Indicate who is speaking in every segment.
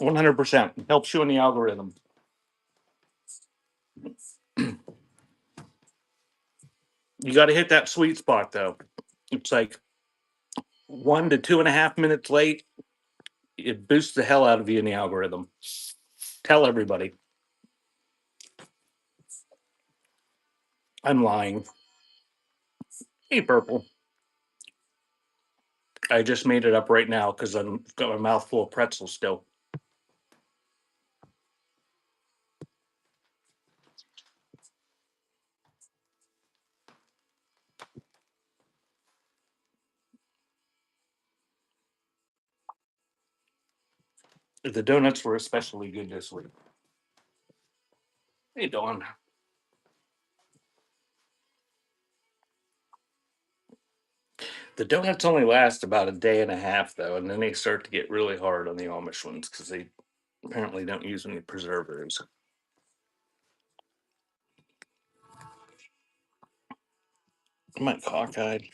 Speaker 1: 100% helps you in the algorithm. You got to hit that sweet spot though. It's like 1 to 2.5 minutes late, it boosts the hell out of you in the algorithm. Tell everybody. I'm lying. Hey, purple. I just made it up right now because I've got my mouth full of pretzels still. The donuts were especially good this week. Hey, Dawn. The donuts only last about a day and a half, though, and then they start to get really hard on the Amish ones because they apparently don't use any preservatives. Am I cockeyed?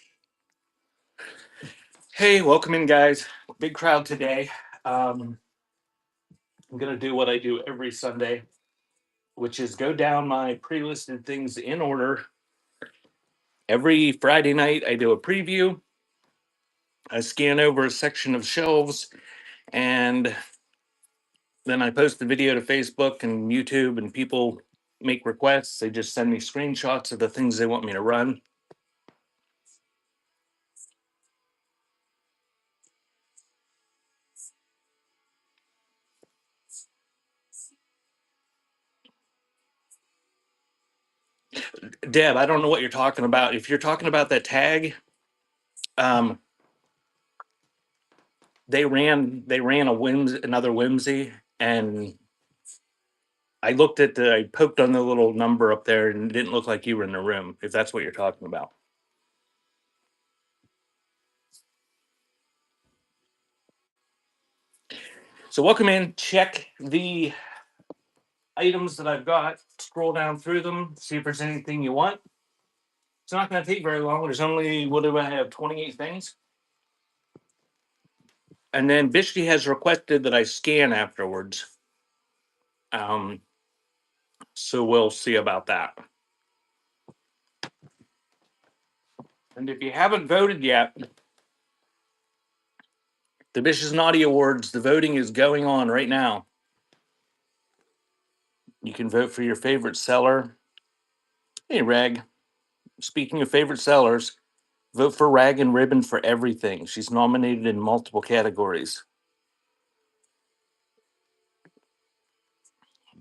Speaker 1: Hey, welcome in, guys. Big crowd today. I'm going to do what I do every Sunday, which is go down my pre-listed things in order. Every Friday night, I do a preview. I scan over a section of shelves, and then I post the video to Facebook and YouTube, and people make requests. They just send me screenshots of the things they want me to run. Deb, I don't know what you're talking about. If you're talking about that tag, um, they ran another whimsy, and I poked on the little number up there, and it didn't look like you were in the room. If that's what you're talking about. So welcome in. Check the items that I've got. Scroll down through them. See if there's anything you want. It's not going to take very long. There's only, what do I have, 28 things? And then Bishki has requested that I scan afterwards. Um, so we'll see about that. And if you haven't voted yet, the Bish's Naughty Awards, the voting is going on right now. You can vote for your favorite seller. Hey, Rag. Speaking of favorite sellers, vote for Rag and Ribbon for everything. She's nominated in multiple categories.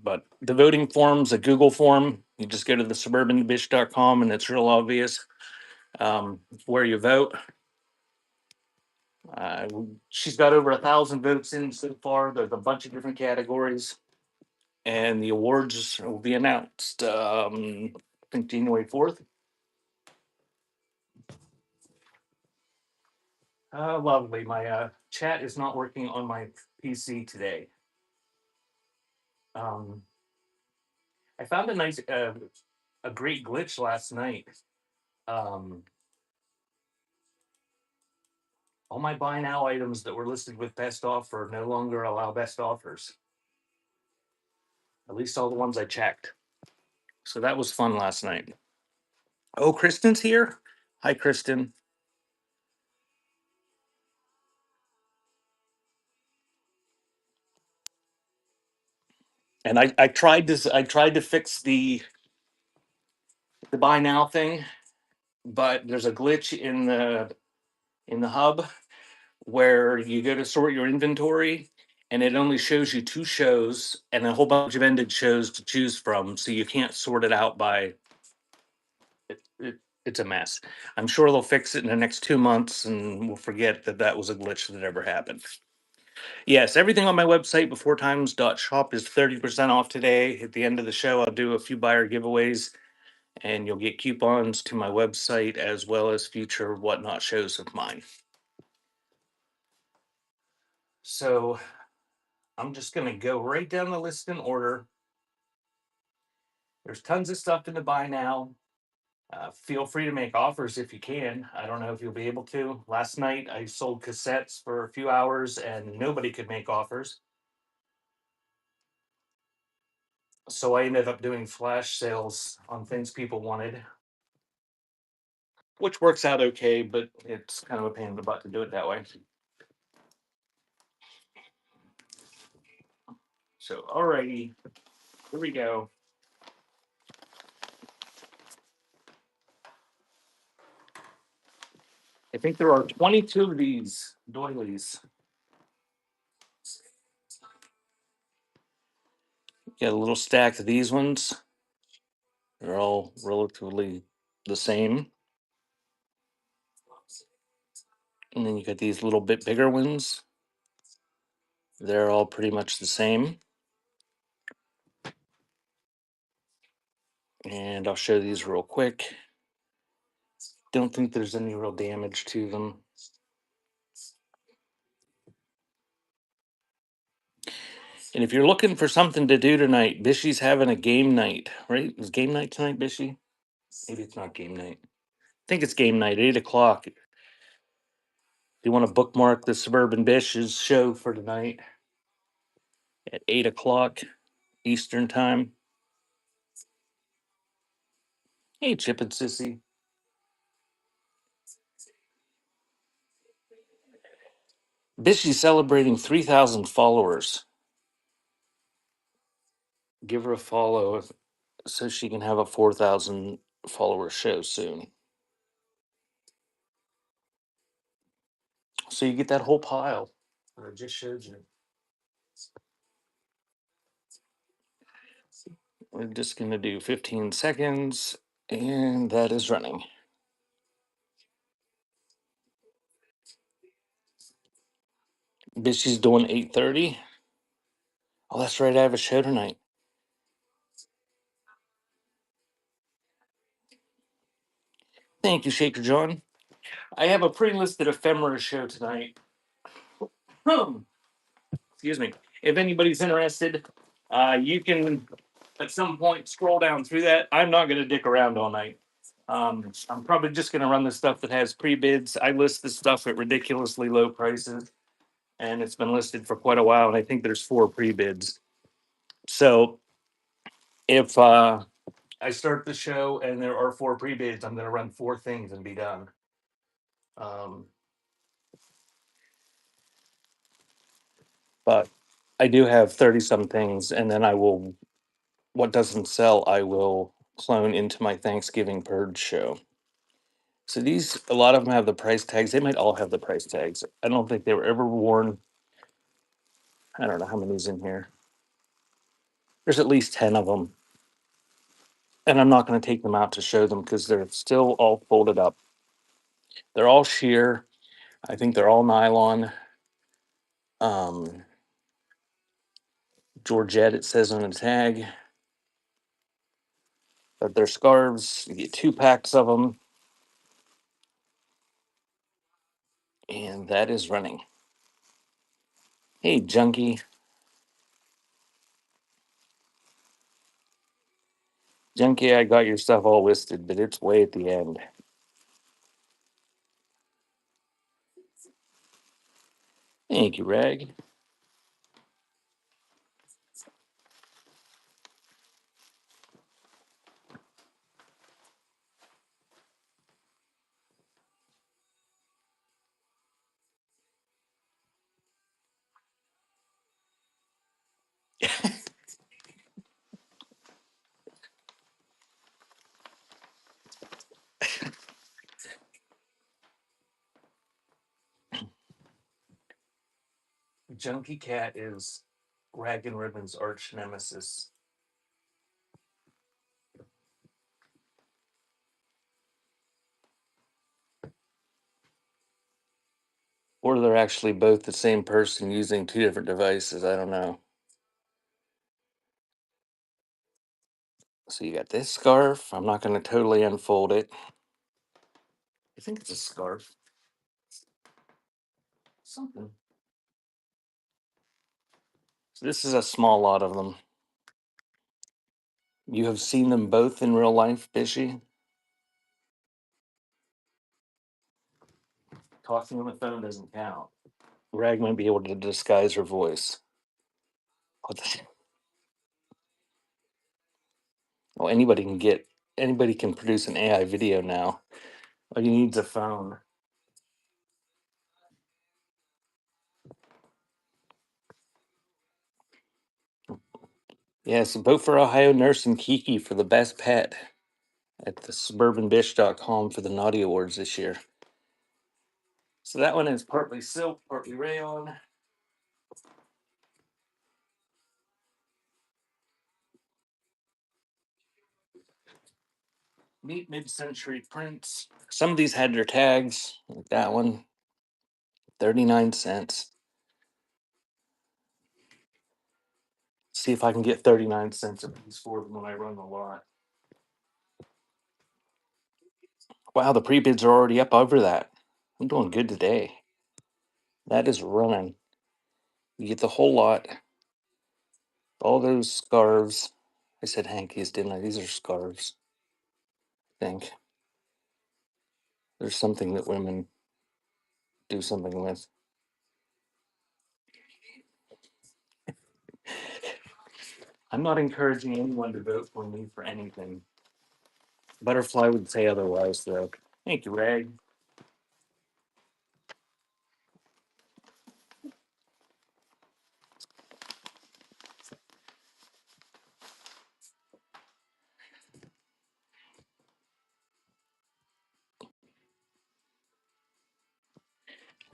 Speaker 1: But the voting form's a Google form. You just go to the suburbanbish.com and it's real obvious where you vote. Uh, she's got over 1,000 votes in so far. There's a bunch of different categories, and the awards will be announced. I think January 4th. Lovely. My chat is not working on my PC today. Um, I found a great glitch last night. Um, all my buy now items that were listed with best offer no longer allow best offers. At least all the ones I checked. So that was fun last night. Oh, Kristen's here. Hi, Kristen. And I tried this. I tried to fix the buy now thing, but there's a glitch in the hub where you go to sort your inventory and it only shows you two shows and a whole bunch of ended shows to choose from, so you can't sort it out by it's a mess. I'm sure they'll fix it in the next 2 months and we'll forget that that was a glitch that ever happened. Yes, everything on my website beforetimes.shop is 30% off today. At the end of the show, I'll do a few buyer giveaways and you'll get coupons to my website as well as future whatnot shows of mine. So I'm just going to go right down the list in order. There's tons of stuff in the buy now. Feel free to make offers if you can. I don't know if you'll be able to. Last night I sold cassettes for a few hours and nobody could make offers. So I ended up doing flash sales on things people wanted, which works out okay, but it's kind of a pain in the butt to do it that way. So, alrighty, here we go. I think there are 22 of these doilies. Got a little stack of these ones. They're all relatively the same. And then you got these little bit bigger ones. They're all pretty much the same. And I'll show these real quick. Don't think there's any real damage to them. And if you're looking for something to do tonight, Bishy's having a game night, right? Is game night tonight, Bishy? Maybe it's not game night. I think it's game night, 8 o'clock. If you want to bookmark the Suburban Bish's show for tonight at 8 o'clock Eastern time. Hey, Chip and Sissy. Bishy's celebrating 3,000 followers. Give her a follow so she can have a 4,000 follower show soon. So you get that whole pile that I just showed you. We're just going to do 15 seconds, and that is running. Bishy's doing 8:30. Oh, that's right. I have a show tonight. Thank you, Shaker John. I have a pre-listed ephemera show tonight. Excuse me. If anybody's interested, you can at some point scroll down through that. I'm not going to dick around all night. I'm probably just going to run the stuff that has pre-bids. I list the stuff at ridiculously low prices, and it's been listed for quite a while. And I think there's 4 pre-bids. So if I start the show and there are 4 pre-bids, I'm going to run 4 things and be done. But I do have 30 some things, and then I will, what doesn't sell, I will clone into my Thanksgiving purge show. So these, a lot of them have the price tags. They might all have the price tags. I don't think they were ever worn. I don't know how many's in here. There's at least 10 of them. And I'm not going to take them out to show them because they're still all folded up. They're all sheer. I think they're all nylon. Georgette, it says on the tag. But they're scarves. You get 2 packs of them. And that is running. Hey, Junkie. Junkie, I got your stuff all listed, but it's way at the end. Thank you, Rag. Junkie Cat is Rag and Ribbon's arch nemesis. Or they're actually both the same person using 2 different devices. I don't know. So you got this scarf. I'm not going to totally unfold it. I think it's a scarf. Something. So this is a small lot of them. You have seen them both in real life, Bishy? Talking on the phone doesn't count. Rag might be able to disguise her voice. What the? Well, anybody can produce an AI video now. All you need is a phone. Yes, vote for Ohio nurse and Kiki for the best pet at the suburbanbish.com for the Naughty Awards this year. So that one is partly silk, partly rayon. Neat mid-century prints. Some of these had their tags, like that one, 39 cents. See if I can get 39 cents a piece for them when I run the lot. Wow, the pre-bids are already up over that. I'm doing good today. That is running. You get the whole lot. All those scarves. I said hankies, didn't I? These are scarves. I think. There's something that women do something with. I'm not encouraging anyone to vote for me for anything. Butterfly would say otherwise, though. Thank you, Rag.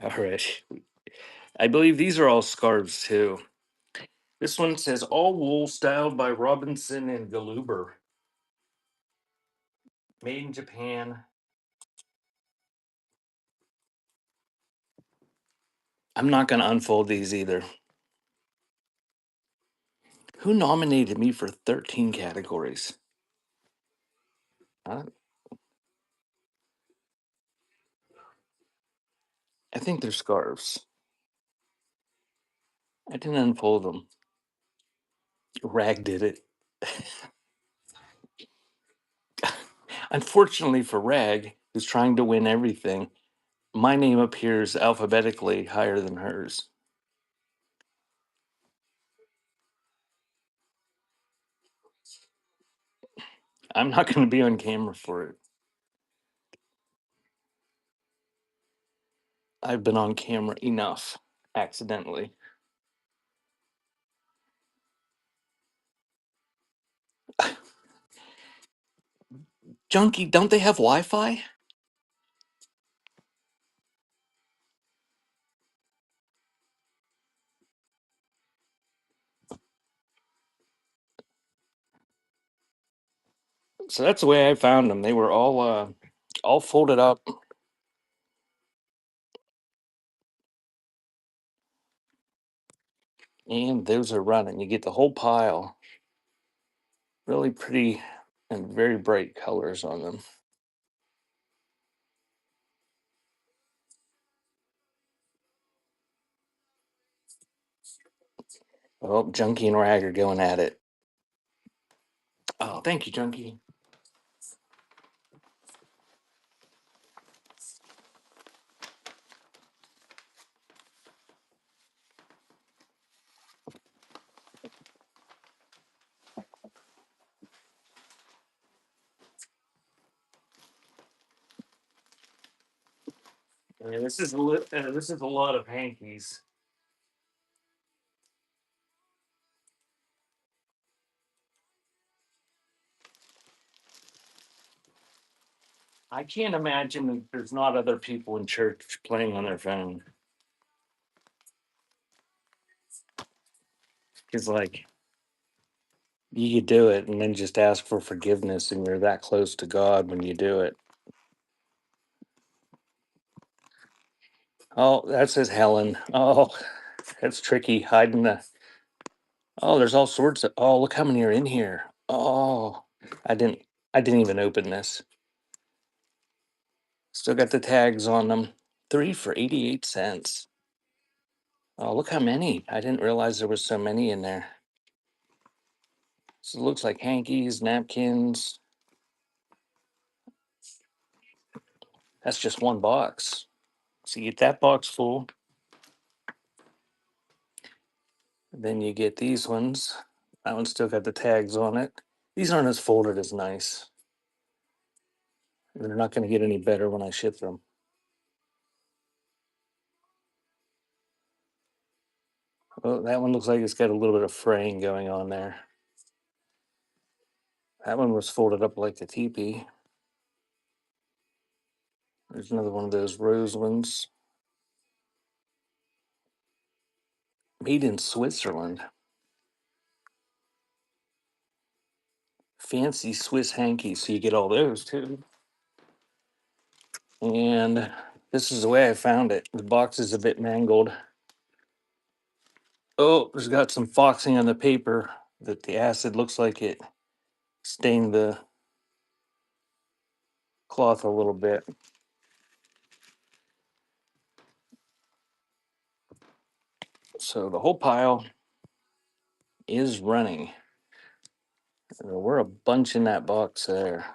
Speaker 1: All right. I believe these are all scarves, too. This one says all wool styled by Robinson and Galuber. Made in Japan. I'm not going to unfold these either. Who nominated me for 13 categories? I think they're scarves. I didn't unfold them. Rag did it. Unfortunately for Rag, who's trying to win everything, my name appears alphabetically higher than hers. I'm not going to be on camera for it. I've been on camera enough accidentally. Junkie, don't they have Wi Fi? So that's the way I found them. They were all folded up. And those are running. You get the whole pile. Really pretty and very bright colors on them. Oh, Junkie and Rag are going at it. Oh, thank you, Junkie. Yeah, this is a lot of hankies. I can't imagine that there's not other people in church playing on their phone. Because like you could do it and then just ask for forgiveness, and you're that close to God when you do it. Oh, that says Helen. Oh, that's tricky. Hiding the. Oh, there's all sorts of. Oh, look how many are in here. Oh, I didn't. I didn't even open this. Still got the tags on them. 3 for 88 cents. Oh, look how many. I didn't realize there was so many in there. So it looks like hankies, napkins. That's just one box. So you get that box full. Then you get these ones. That one's still got the tags on it. These aren't as folded as nice. They're not going to get any better when I ship them. Oh, that one looks like it's got a little bit of fraying going on there. That one was folded up like a teepee. There's another one of those rose ones. Made in Switzerland. Fancy Swiss hankies, so you get all those too. And this is the way I found it. The box is a bit mangled. Oh, there's got some foxing on the paper that the acid looks like it stained the cloth a little bit. So the whole pile is running. We're a bunch in that box there.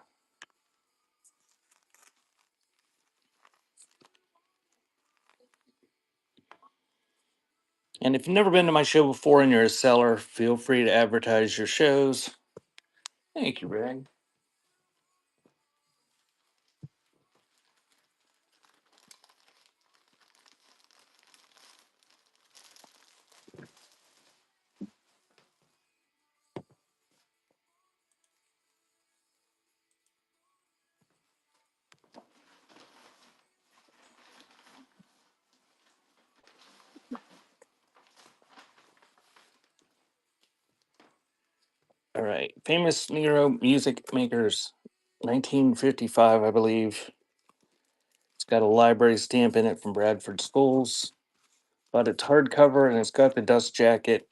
Speaker 1: And if you've never been to my show before and you're a seller, feel free to advertise your shows. Thank you, Greg. All right. Famous Negro music makers, 1955, I believe. It's got a library stamp in it from Bradford Schools, but it's hardcover and it's got the dust jacket.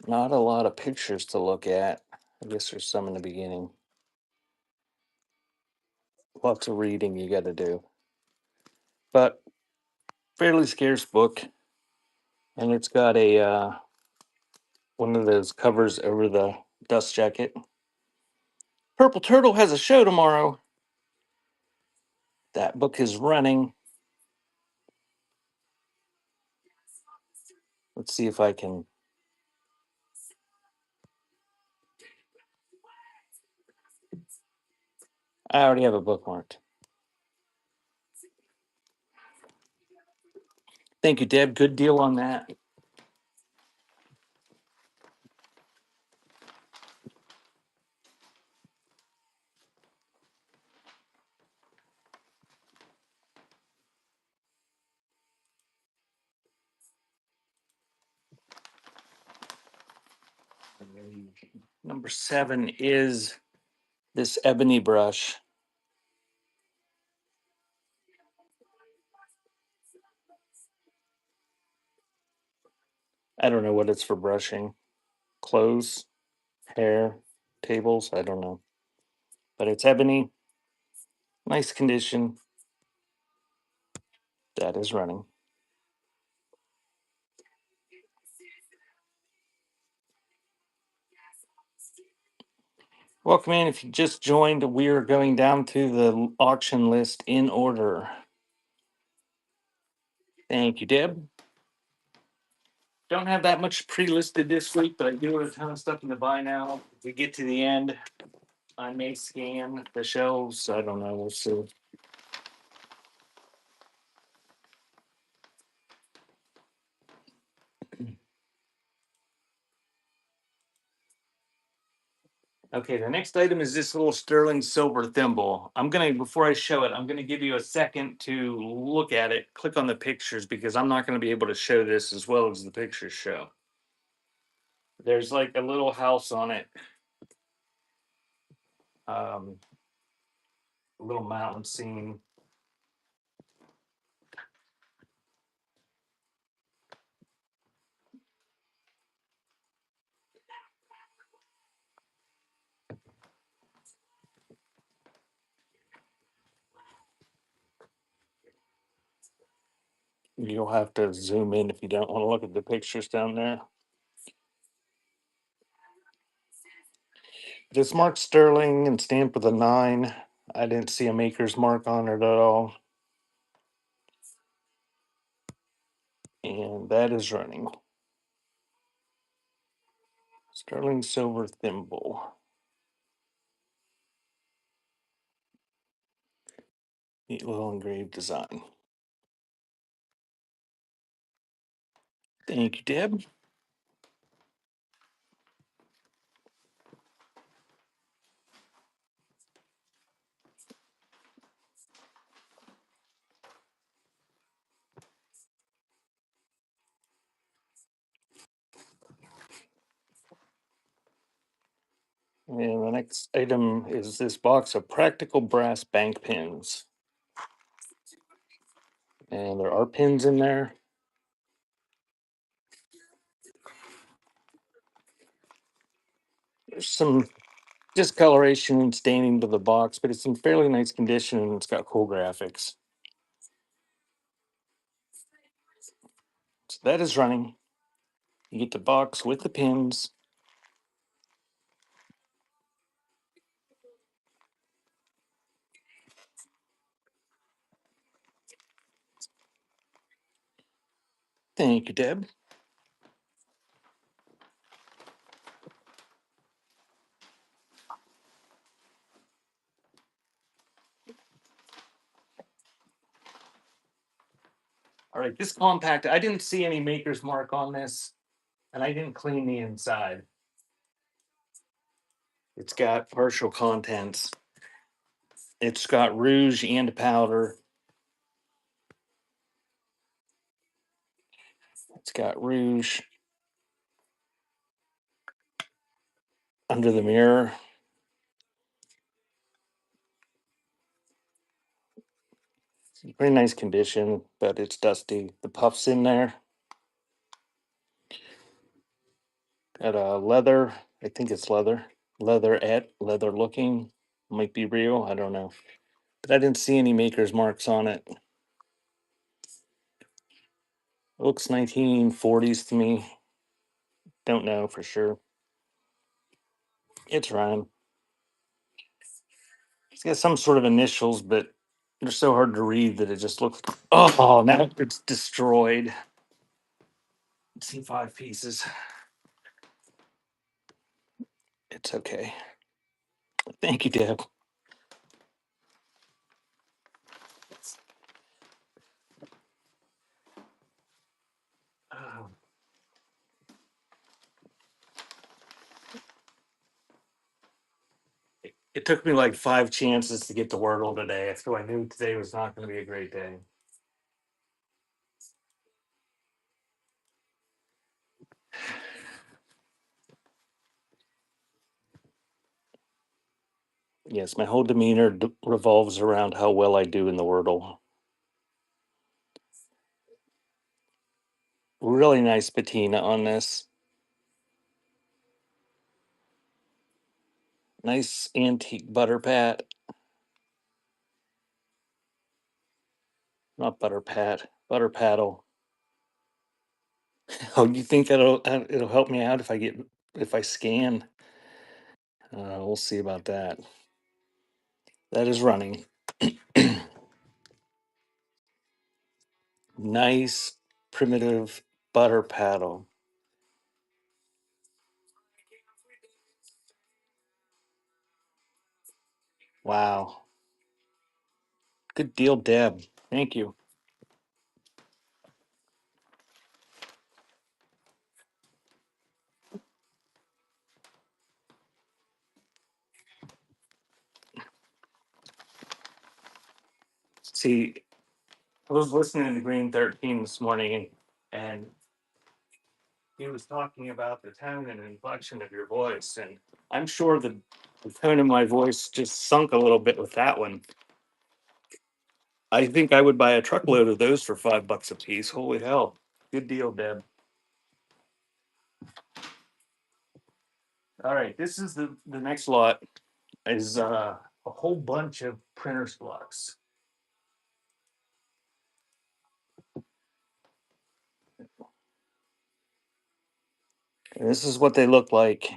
Speaker 1: Not a lot of pictures to look at. I guess there's some in the beginning. Lots of reading you got to do. But fairly scarce book. And it's got a one of those covers over the dust jacket. Purple Turtle has a show tomorrow. That book is running. Let's see if I can. I already have a bookmarked. Thank you, Deb. Good deal on that. Number 7 is this ebony brush. I don't know what it's for brushing. Clothes, hair, tables, I don't know. But it's ebony, nice condition. That is running. Welcome in. If you just joined, we are going down to the auction list in order. Thank you, Deb. Don't have that much pre-listed this week, but I do have a ton of stuff in the buy now. If we get to the end, I may scan the shelves. I don't know. We'll see. Okay, the next item is this little sterling silver thimble. I'm gonna, before I show it, I'm gonna give you a second to look at it, click on the pictures because I'm not gonna be able to show this as well as the pictures show. There's like a little house on it, a little mountain scene. You'll have to zoom in if you don't want to look at the pictures down there. It's marked sterling and stamped with a 9. I didn't see a maker's mark on it at all. And that is running. Sterling silver thimble. Neat little engraved design. Thank you, Deb. And the next item is this box of practical brass bank pins. And there are pins in there. There's some discoloration and staining to the box, but it's in fairly nice condition and it's got cool graphics. So that is running. You get the box with the pins. Thank you, Deb. All right, this compact, I didn't see any maker's mark on this, and I didn't clean the inside. It's got partial contents. It's got rouge and powder. It's got rouge under the mirror. It's in pretty nice condition, but it's dusty. The puff's in there. Got a leather, I think it's leather. Leather looking. Might be real, I don't know. But I didn't see any maker's marks on it. It looks 1940s to me. Don't know for sure. It's rhyme. It's got some sort of initials, but they're so hard to read that it just looks. Oh, now it's destroyed. Let's see, 5 pieces. It's okay. Thank you, Deb. Oh. It took me like 5 chances to get to Wordle today, so I knew today was not going to be a great day. Yes, my whole demeanor revolves around how well I do in the Wordle. Really nice patina on this. Nice antique butter pat. Not butter pat, butter paddle. Oh, you think it'll help me out if I scan? We'll see about that. That is running. Nice primitive butter paddle. Wow. Good deal, Deb. Thank you. See, I was listening to Green 13 this morning and he was talking about the tone and inflection of your voice. And I'm sure the tone of my voice just sunk a little bit with that one. I think I would buy a truckload of those for $5 a piece. Holy hell. Good deal, Deb. All right, this is the next lot is a whole bunch of printer's blocks. And this is what they look like.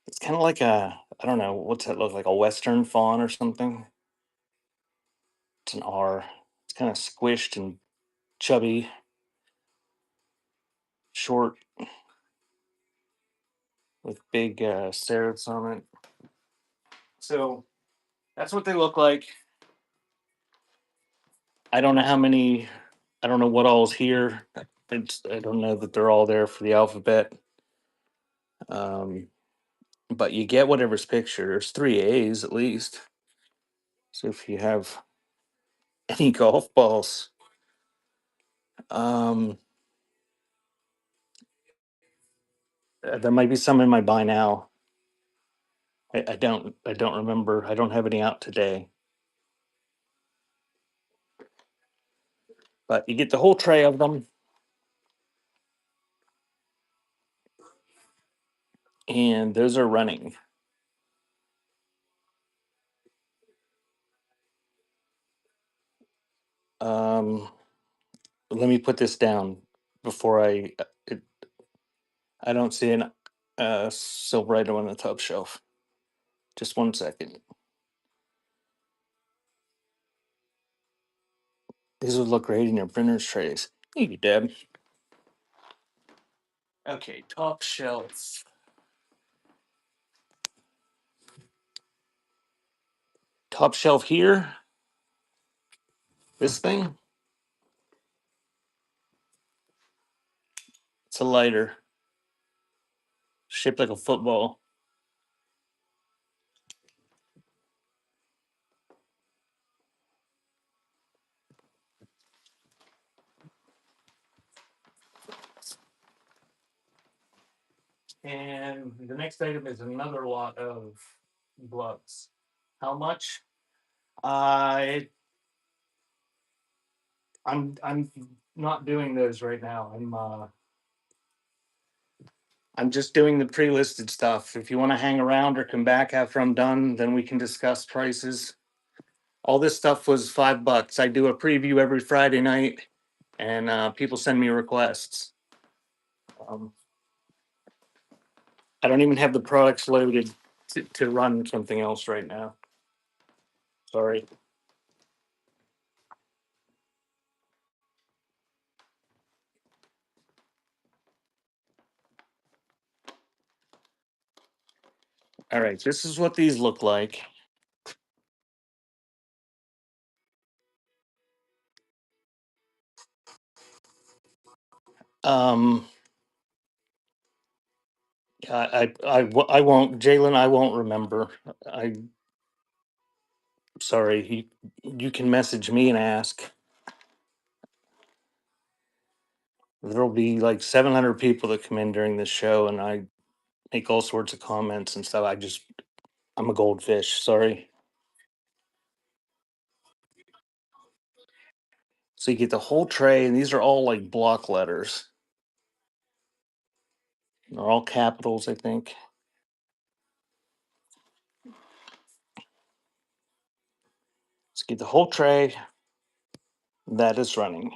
Speaker 1: It's kind of like I don't know, what's that look like? A Western fawn or something? It's an R. It's kind of squished and chubby. short with big serifs on it. So that's what they look like. I don't know how many. I don't know what all's here. I don't know that they're all there for the alphabet. Um, but you get whatever's picture. There's three A's at least. So if you have any golf balls, um, there might be some in my buy now. I don't remember. I don't have any out today. But you get the whole tray of them, and those are running. Um, Let me put this down before it, I don't see an silver item on the top shelf. Just 1 second. These would look great in your printer's trays. Thank you, Deb. Okay, top shelf. Top shelf here. This thing. It's a lighter, shaped like a football. And the next item is another lot of gloves. How much? I I'm not doing those right now. I'm just doing the pre-listed stuff. If you want to hang around or come back after I'm done, then we can discuss prices. All this stuff was $5. I do a preview every Friday night, and people send me requests. Um, I don't even have the products loaded to run something else right now. Sorry. All right, this is what these look like. Um, I won't, Jalen. I won't remember. I'm sorry. You can message me and ask. There'll be like 700 people that come in during this show, and I make all sorts of comments and stuff. I'm a goldfish. Sorry. So you get the whole tray, and these are all like block letters. They're all capitals, I think. Let's get the whole tray. That is running.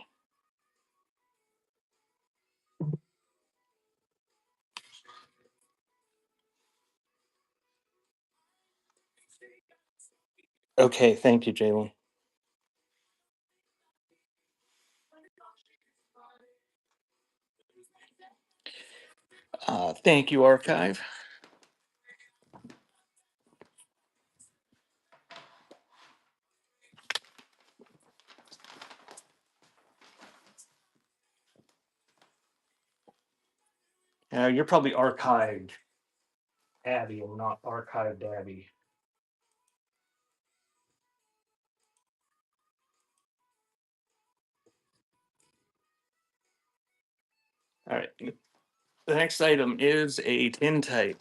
Speaker 1: Okay, thank you, Jalen. Thank you, Archive. You're probably archived Abby and not archived Abby. All right. The next item is a tin type.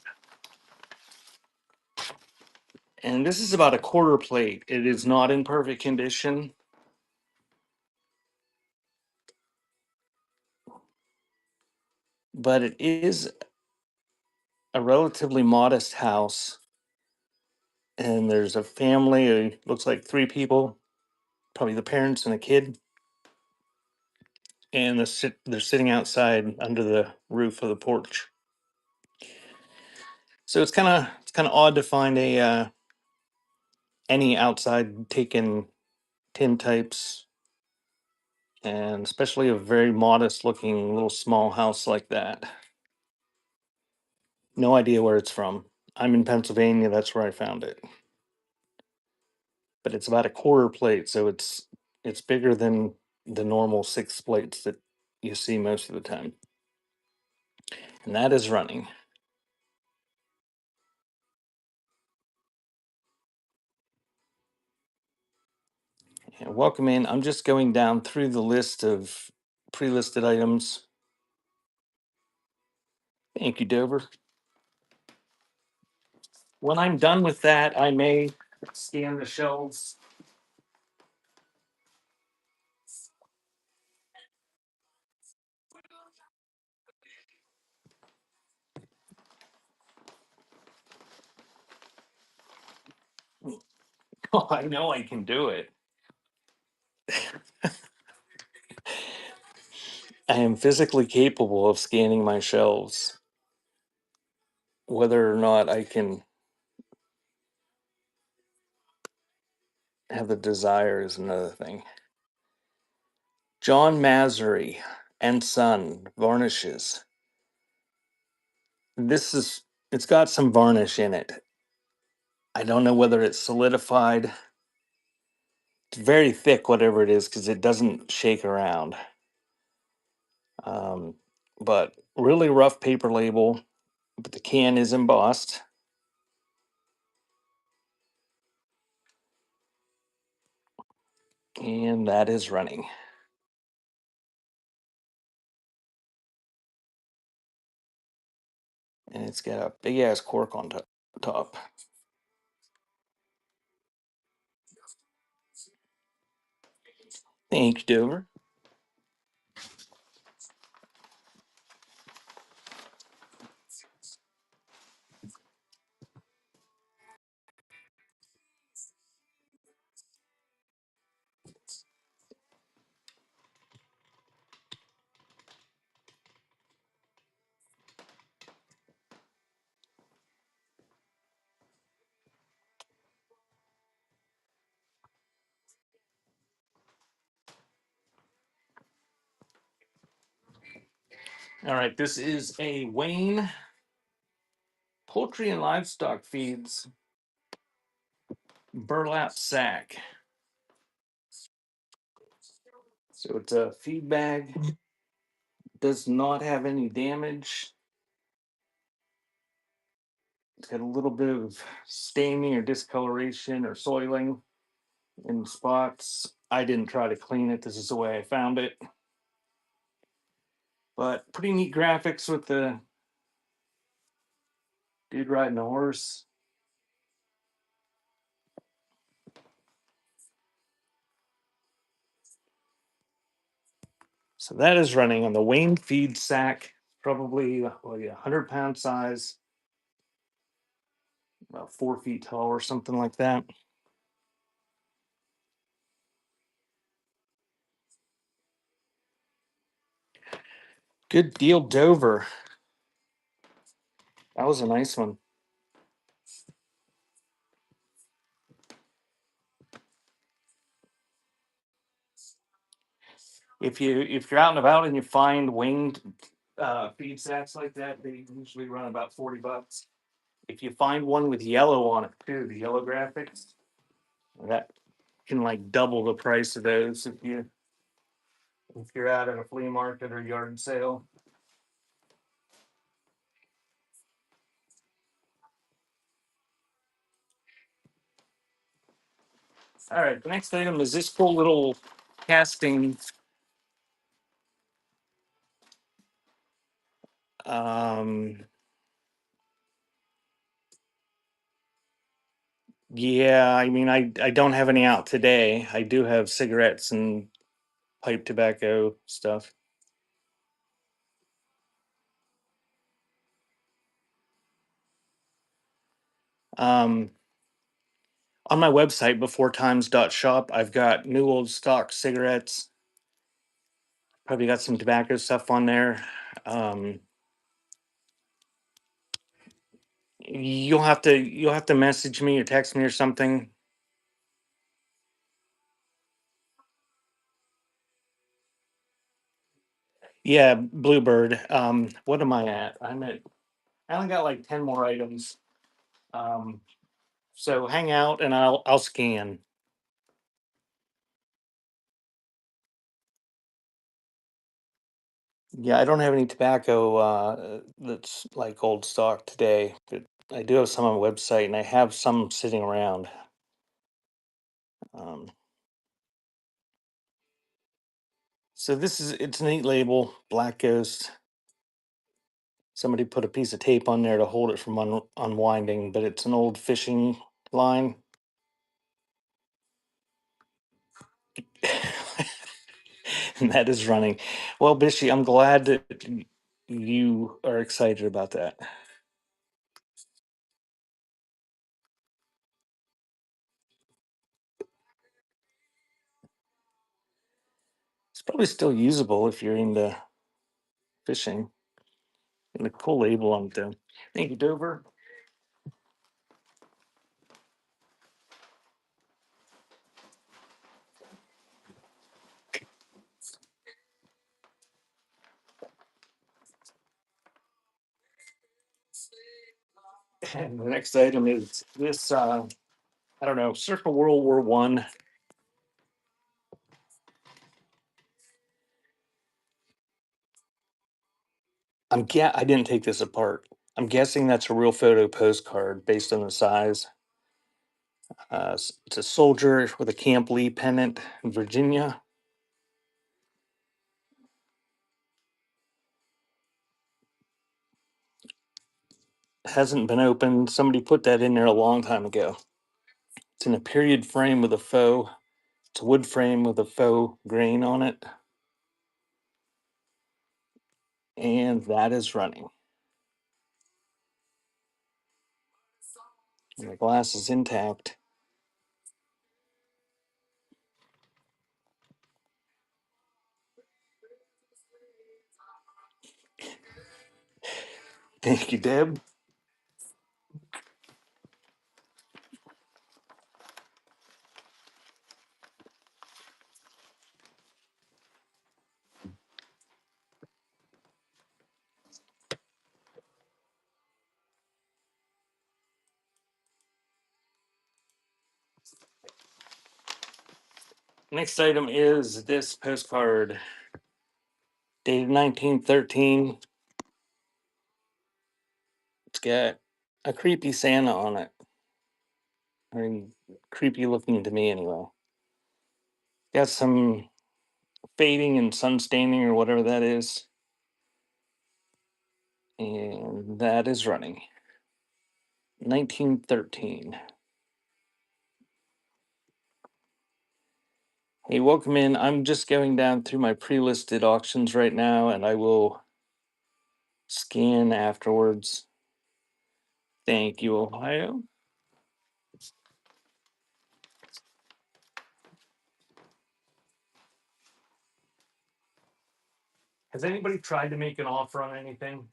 Speaker 1: And this is about a quarter plate. It is not in perfect condition. But it is a relatively modest house. And there's a family, it looks like three people, probably the parents and a kid. And they're sitting outside under the roof of the porch. So it's kind of odd to find a any outside taken tin types and especially a very modest looking little small house like that. No idea where it's from. I'm in Pennsylvania, that's where I found it. But it's about a quarter plate, so it's bigger than the normal six plates that you see most of the time. And that is running. And welcome in. I'm just going down through the list of pre-listed items. Thank you, Dover. When I'm done with that, I may scan the shelves. Oh, I know I can do it. I am physically capable of scanning my shelves. Whether or not I can have the desire is another thing. John Masery and Son varnishes. This is it's got some varnish in it. I don't know whether it's solidified. It's very thick, whatever it is, because it doesn't shake around. Um, but really rough paper label. But the can is embossed, and that is running. And it's got a big ass cork on top. Thank you, Dover. All right, this is a Wayne Poultry and Livestock Feeds burlap sack. So it's a feed bag, does not have any damage. It's got a little bit of staining or discoloration or soiling in spots. I didn't try to clean it. This is the way I found it. But pretty neat graphics with the dude riding a horse. So that is running on the Wayne feed sack, probably 100-pound size, about 4 feet tall or something like that. Good deal, Dover. That was a nice one. If you're out and about and you find winged feed sacks like that, they usually run about $40. If you find one with yellow on it too, the yellow graphics, that can like double the price of those if you're out at a flea market or yard sale. All right, the next item is this cool little casting. Um, yeah, I mean, I don't have any out today. I do have cigarettes and pipe tobacco stuff. Um, on my website, beforetimes.shop, I've got new old stock cigarettes. Probably got some tobacco stuff on there. Um, you'll have to message me or text me or something. Yeah, Bluebird. What am I at? I only got like 10 more items. Um, so hang out and I'll scan. Yeah, I don't have any tobacco that's like old stock today, but I do have some on the website and I have some sitting around. Um, so it's a neat label, Black Ghost. Somebody put a piece of tape on there to hold it from unwinding, but it's an old fishing line. And that is running. Well, Bishy, I'm glad that you are excited about that. It's probably still usable if you're into fishing. And a cool label on it, though. Thank you, Dover. And the next item is this, I don't know, Circa World War One. I didn't take this apart. I'm guessing that's a real photo postcard based on the size. It's a soldier with a Camp Lee pennant in Virginia. Hasn't been opened. Somebody put that in there a long time ago. It's in a period frame with a faux. It's a wood frame with a faux grain on it, and that is running. And the glass is intact. Thank you, Deb. Next item is this postcard dated 1913. It's got a creepy Santa on it. I mean, creepy looking to me anyway. Got some fading and sun staining or whatever that is. And that is running. 1913. Hey, welcome in. I'm just going down through my pre-listed auctions right now and I will scan afterwards. Thank you, Ohio. Has anybody tried to make an offer on anything?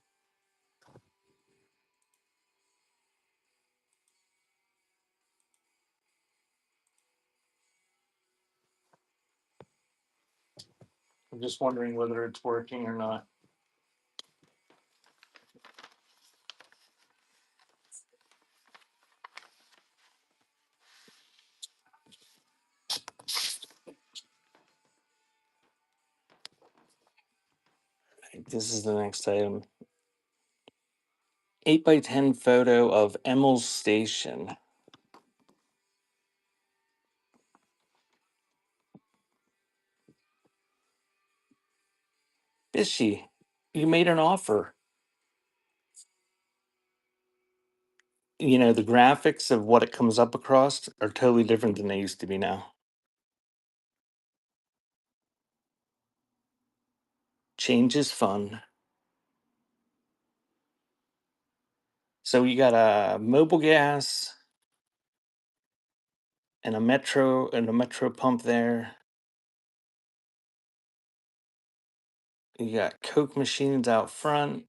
Speaker 1: I'm just wondering whether it's working or not. This is the next item. 8x10 photo of Emmel's Station. Bishy, you made an offer. You know, the graphics of what it comes up across are totally different than they used to be now. Change is fun. So you got a mobile gas and a metro pump there. You got Coke machines out front.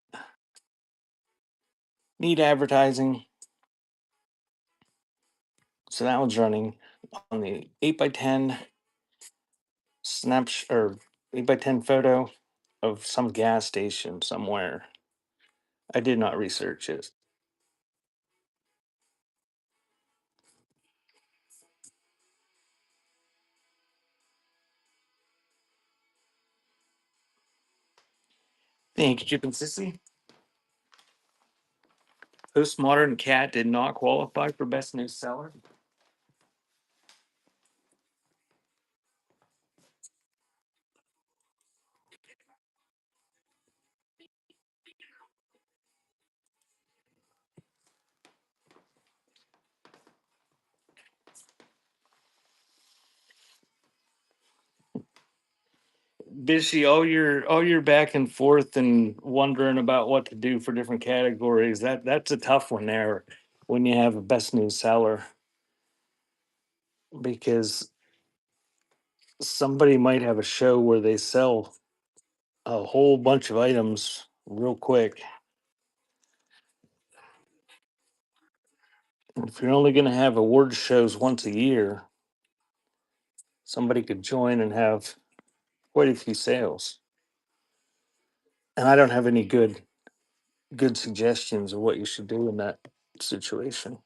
Speaker 1: Neat advertising. So that one's running on the 8x10 snapshot or 8x10 photo of some gas station somewhere. I did not research it. Thank you, Chip and Sissy. Postmodern Cat did not qualify for Best New Seller. Bishy, all your back and forth and wondering about what to do for different categories. That's a tough one there when you have a Best New Seller because somebody might have a show where they sell a whole bunch of items real quick. If you're only going to have award shows once a year, somebody could join and have quite a few sales. And I don't have any good suggestions of what you should do in that situation.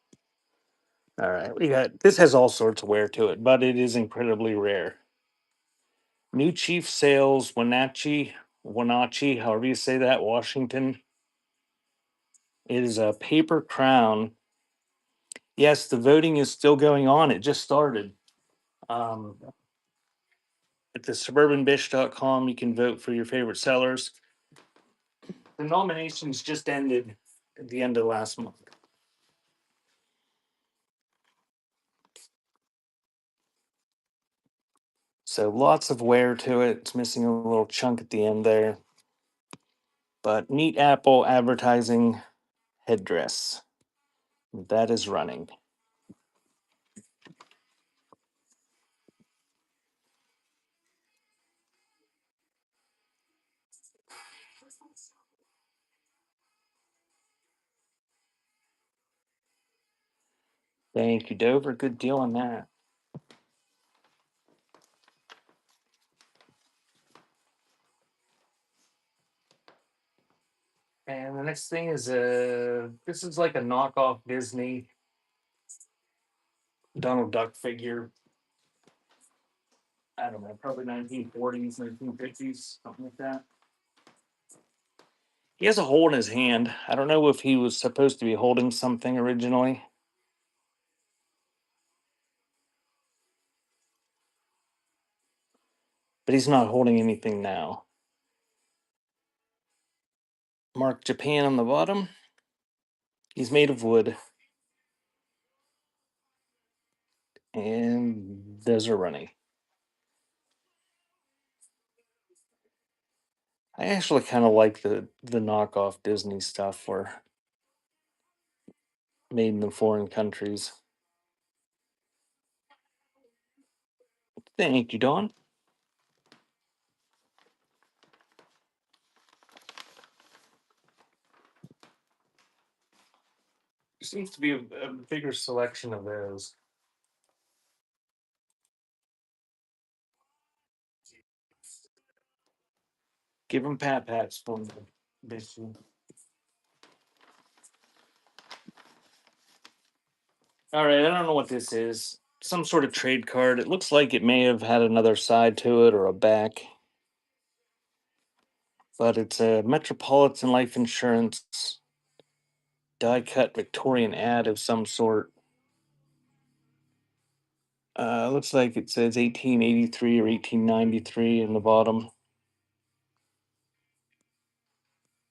Speaker 1: All right, we got this has all sorts of wear to it, but it is incredibly rare. New Chief Sales Wenatchee, however you say that, Washington. It is a paper crown. Yes, the voting is still going on. It just started. Um, at the suburbanbish.com, you can vote for your favorite sellers. The nominations just ended at the end of last month. So lots of wear to it. It's missing a little chunk at the end there. But neat Apple advertising headdress. That is running. Thank you, Dover. Good deal on that. And the next thing is this is like a knockoff Disney Donald Duck figure. I don't know, probably 1940s, 1950s, something like that. He has a hole in his hand. I don't know if he was supposed to be holding something originally, but he's not holding anything now. Mark Japan on the bottom. He's made of wood, and those are running. I actually kind of like the knockoff Disney stuff or made in the foreign countries. Thank you, Don. There seems to be a bigger selection of those. Give them pat pats for me, Bishy. All right, I don't know what this is. Some sort of trade card. It looks like it may have had another side to it or a back, but it's a Metropolitan Life Insurance die cut Victorian ad of some sort. Looks like it says 1883 or 1893 in the bottom,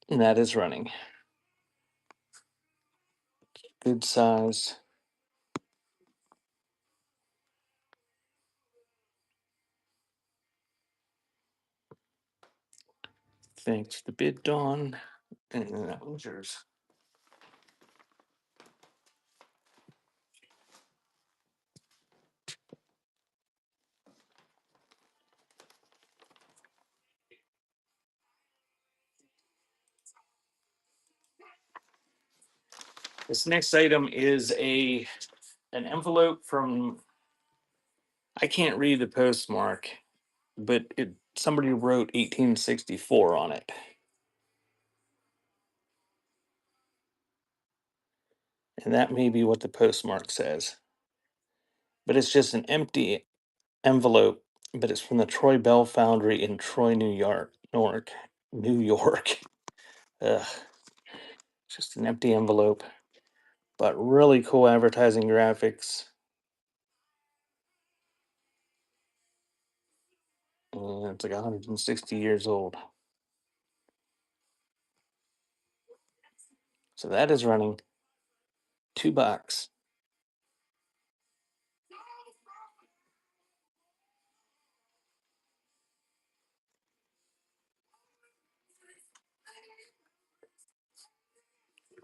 Speaker 1: and that is running. Good size. Thanks for the bid, Dawn. And that one's yours. This next item is an envelope from I can't read the postmark, but it somebody wrote 1864 on it. And that may be what the postmark says. But it's just an empty envelope, but it's from the Troy Bell Foundry in Troy, New York. Newark, New York. Ugh, just an empty envelope, but really cool advertising graphics. And it's like 160 years old. So that is running $2.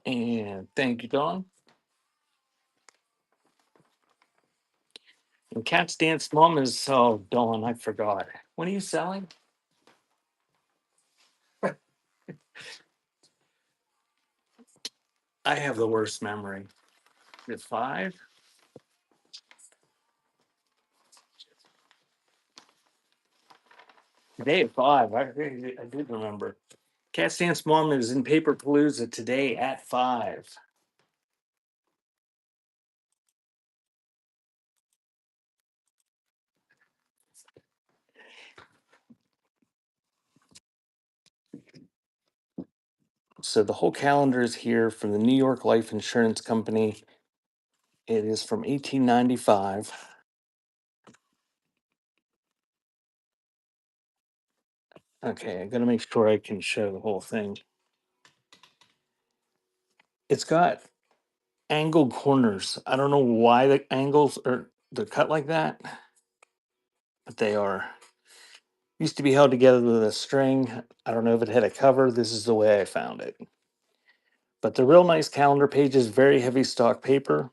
Speaker 1: And thank you, Dawn. And Cat's Dance Mom is, oh, Dawn, I forgot. When are you selling? I have the worst memory. It's 5? Today at 5. I did remember. Cat's Dance Mom is in Paper Palooza today at 5. So the whole calendar is here from the New York Life Insurance Company. It is from 1895. Okay, I gotta make sure I can show the whole thing. It's got angled corners. I don't know why the angles are they're cut like that, but they are. Used to be held together with a string. I don't know if it had a cover. This is the way I found it. But the real nice calendar page is very heavy stock paper.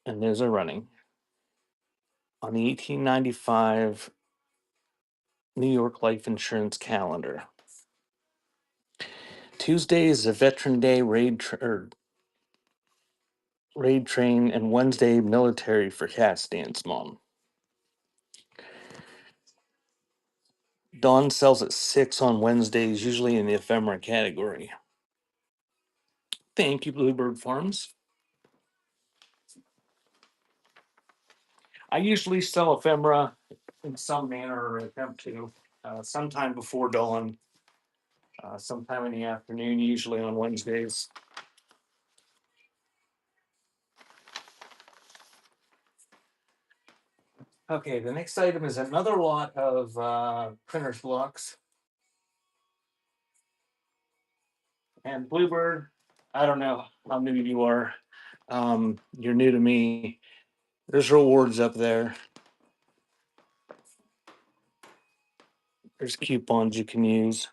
Speaker 1: And there's a running on the 1895 New York Life Insurance calendar. Tuesday is a Veteran Day raid train, and Wednesday military for Cat's Dance Mom. Dawn sells at 6 on Wednesdays, usually in the ephemera category. Thank you, Bluebird Farms. I usually sell ephemera in some manner or attempt to, sometime before dawn, sometime in the afternoon, usually on Wednesdays. Okay, the next item is another lot of printer's blocks. And Bluebird, I don't know how new you are. You're new to me. There's rewards up there. There's coupons you can use.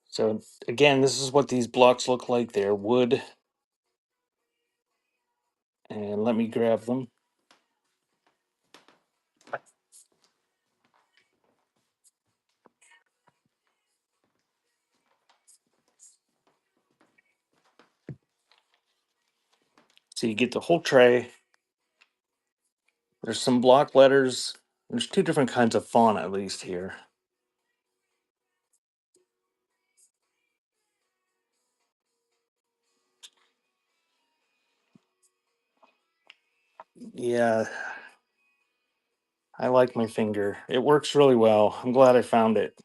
Speaker 1: So again, this is what these blocks look like. They're wood. And let me grab them. So you get the whole tray. There's some block letters. There's 2 different kinds of font at least here. Yeah, I like my finger. It works really well. I'm glad I found it.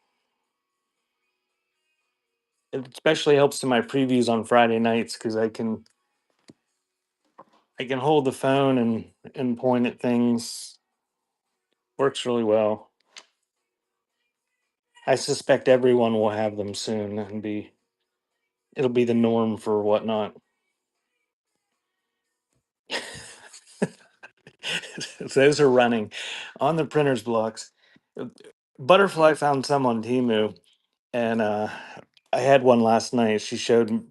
Speaker 1: It especially helps in my previews on Friday nights because I can hold the phone and point at things. Works really well. I suspect everyone will have them soon and it'll be the norm for whatnot. Those are running on the printer's blocks. Butterfly found some on Temu, and I had one last night. She showed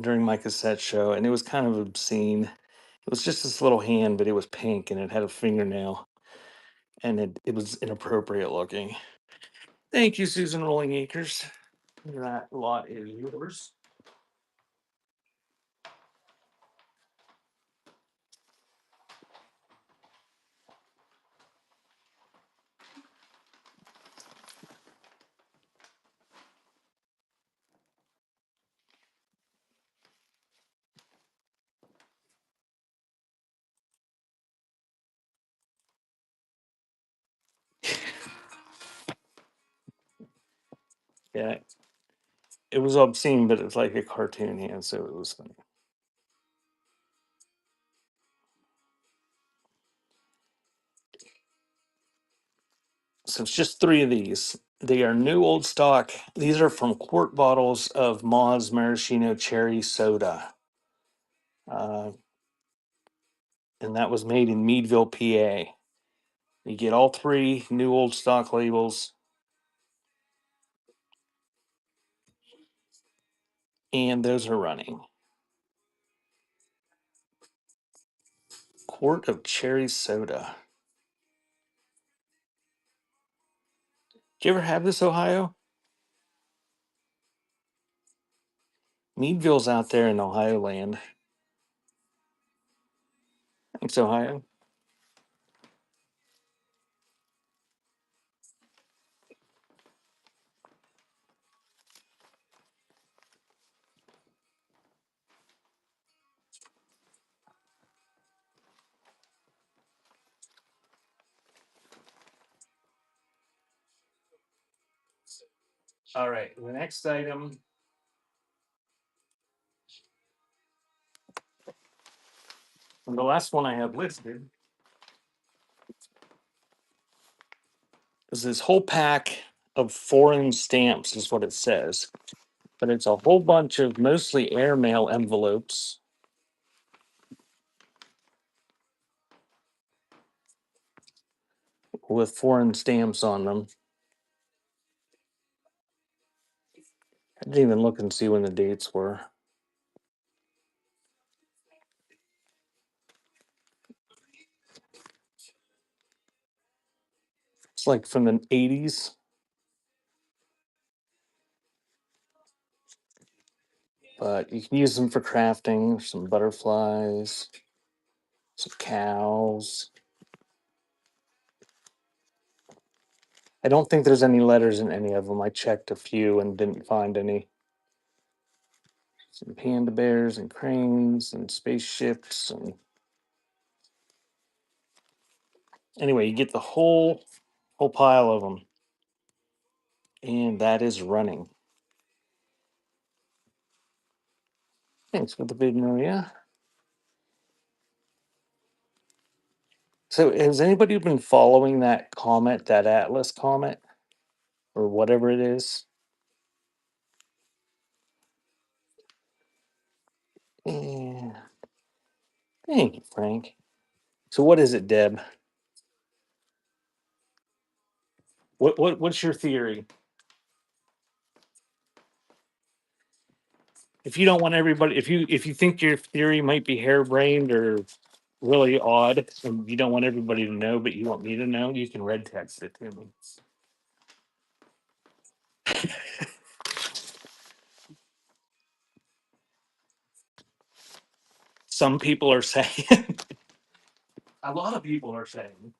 Speaker 1: during my cassette show, and it was kind of obscene. It was just this little hand, but it was pink and it had a fingernail, and it was inappropriate looking. Thank you, Susan Rolling Acres. That lot is yours. Yeah, it was obscene, but it's like a cartoon hand, so it was funny. So it's just three of these. They are new old stock. These are from quart bottles of Ma's Maraschino cherry soda. Uh, and that was made in Meadville, PA. You get all three new old stock labels, and those are running. Quart of cherry soda. Did you ever have this, Ohio? Meadville's out there in Ohio land. Thanks, Ohio. All right, the next item, and the last one I have listed, is this whole pack of foreign stamps, is what it says. But it's a whole bunch of mostly airmail envelopes with foreign stamps on them. I didn't even look and see when the dates were. It's like from the 80s, but you can use them for crafting. Some butterflies, some cows. I don't think there's any letters in any of them. I checked a few and didn't find any. Some panda bears and cranes and spaceships and anyway, you get the whole pile of them, and that is running. Thanks for the bid, Maria. So, has anybody been following that comet, that Atlas comet, or whatever it is? Yeah. Thank you, Frank. So, what is it, Deb? What's your theory? If you don't want everybody, if you think your theory might be harebrained or really odd, and you don't want everybody to know, but you want me to know, you can red text it to me. Some people are saying, a lot of people are saying,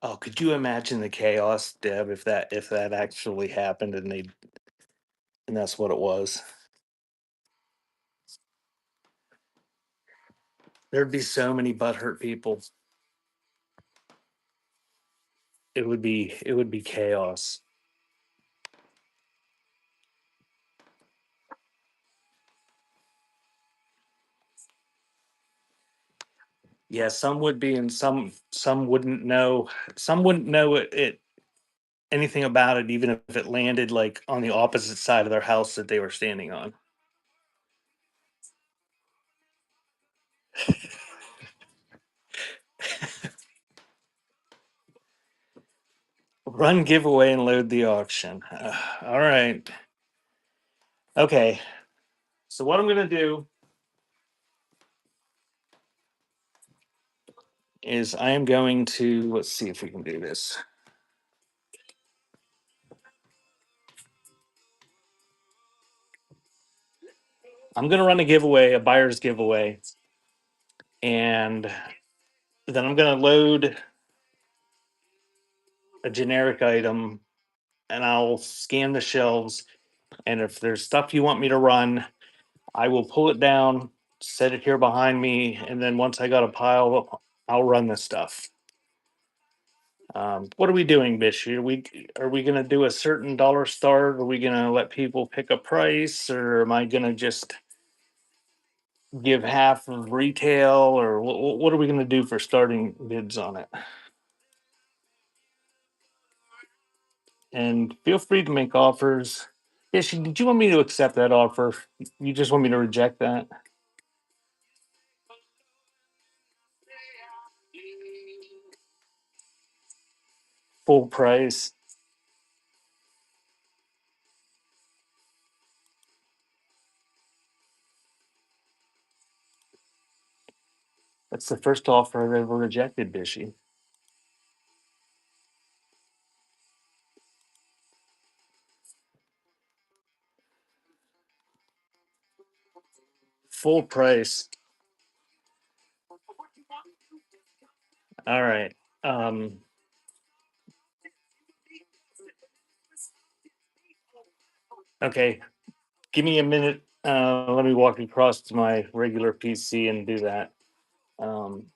Speaker 1: oh, could you imagine the chaos, Deb, if that actually happened and that's what it was? There'd be so many butthurt people. It would be chaos. Yeah, some would be, and some wouldn't know. Some wouldn't know it anything about it, even if it landed like on the opposite side of their house that they were standing on. Run giveaway and load the auction. All right. Okay. So what I'm gonna do is I am going to let's see if we can do this. I'm gonna run a giveaway, a buyer's giveaway, and then I'm gonna load a generic item and I'll scan the shelves. And if there's stuff you want me to run, I will pull it down, set it here behind me, and then once I got a pile, I'll run this stuff. What are we doing this year? Are we going to do a certain dollar start? Are we going to let people pick a price, or am I going to just give half of retail, or what are we going to do for starting bids on it? And feel free to make offers. Ishi, did you want me to accept that offer? You just want me to reject that? Full price. That's the first offer I've ever rejected, Bishy. Full price. All right. Um, okay. Give me a minute. Let me walk across to my regular PC and do that. Um,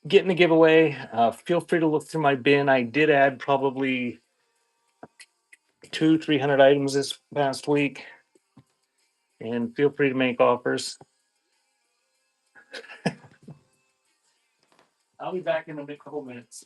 Speaker 1: Getting the giveaway. Feel free to look through my bin. I did add probably 300 items this past week, and feel free to make offers. I'll be back in a couple minutes.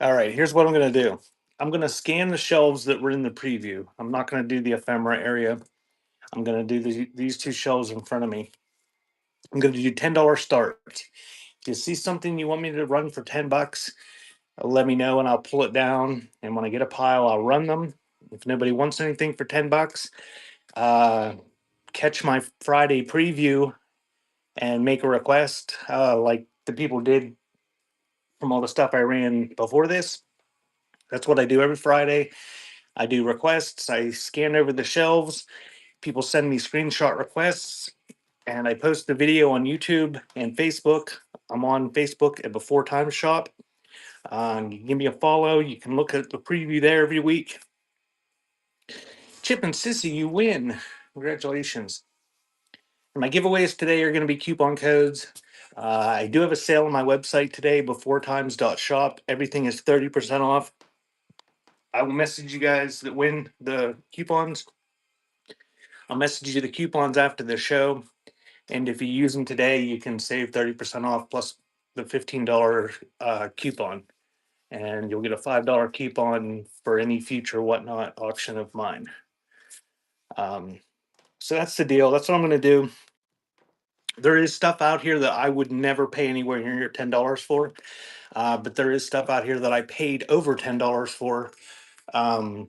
Speaker 1: All right, here's what I'm going to do. I'm going to scan the shelves that were in the preview. I'm not going to do the ephemera area. I'm going to do these two shelves in front of me. I'm going to do $10 start. If you see something you want me to run for $10, let me know and I'll pull it down. And when I get a pile, I'll run them. If nobody wants anything for $10, catch my Friday preview and make a request, like the people did from all the stuff I ran before this. That's what I do every Friday. I do requests. I scan over the shelves. People send me screenshot requests, and I post the video on YouTube and Facebook. I'm on Facebook at Before Time Shop. You can give me a follow. You can look at the preview there every week. Chip and Sissy, you win. Congratulations. My giveaways today are going to be coupon codes. I do have a sale on my website today, beforetimes.shop. Everything is 30% off. I will message you guys that win the coupons. I'll message you the coupons after the show. And if you use them today, you can save 30% off plus the $15 coupon. And you'll get a $5 coupon for any future whatnot auction of mine. So that's the deal. That's what I'm going to do. There is stuff out here that I would never pay anywhere near $10 for. But there is stuff out here that I paid over $10 for. I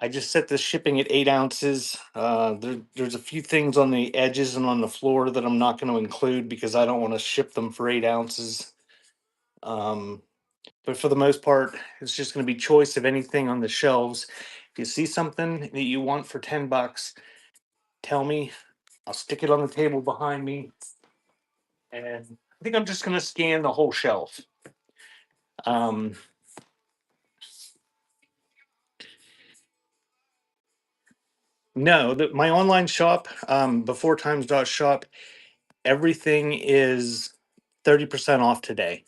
Speaker 1: just set the shipping at 8 ounces. There's a few things on the edges and on the floor that I'm not going to include because I don't want to ship them for 8 ounces. But for the most part, it's just going to be choice of anything on the shelves. If you see something that you want for $10, tell me. I'll stick it on the table behind me. And I think I'm just going to scan the whole shelf. Um, no, my online shop, beforetimes.shop, everything is 30% off today.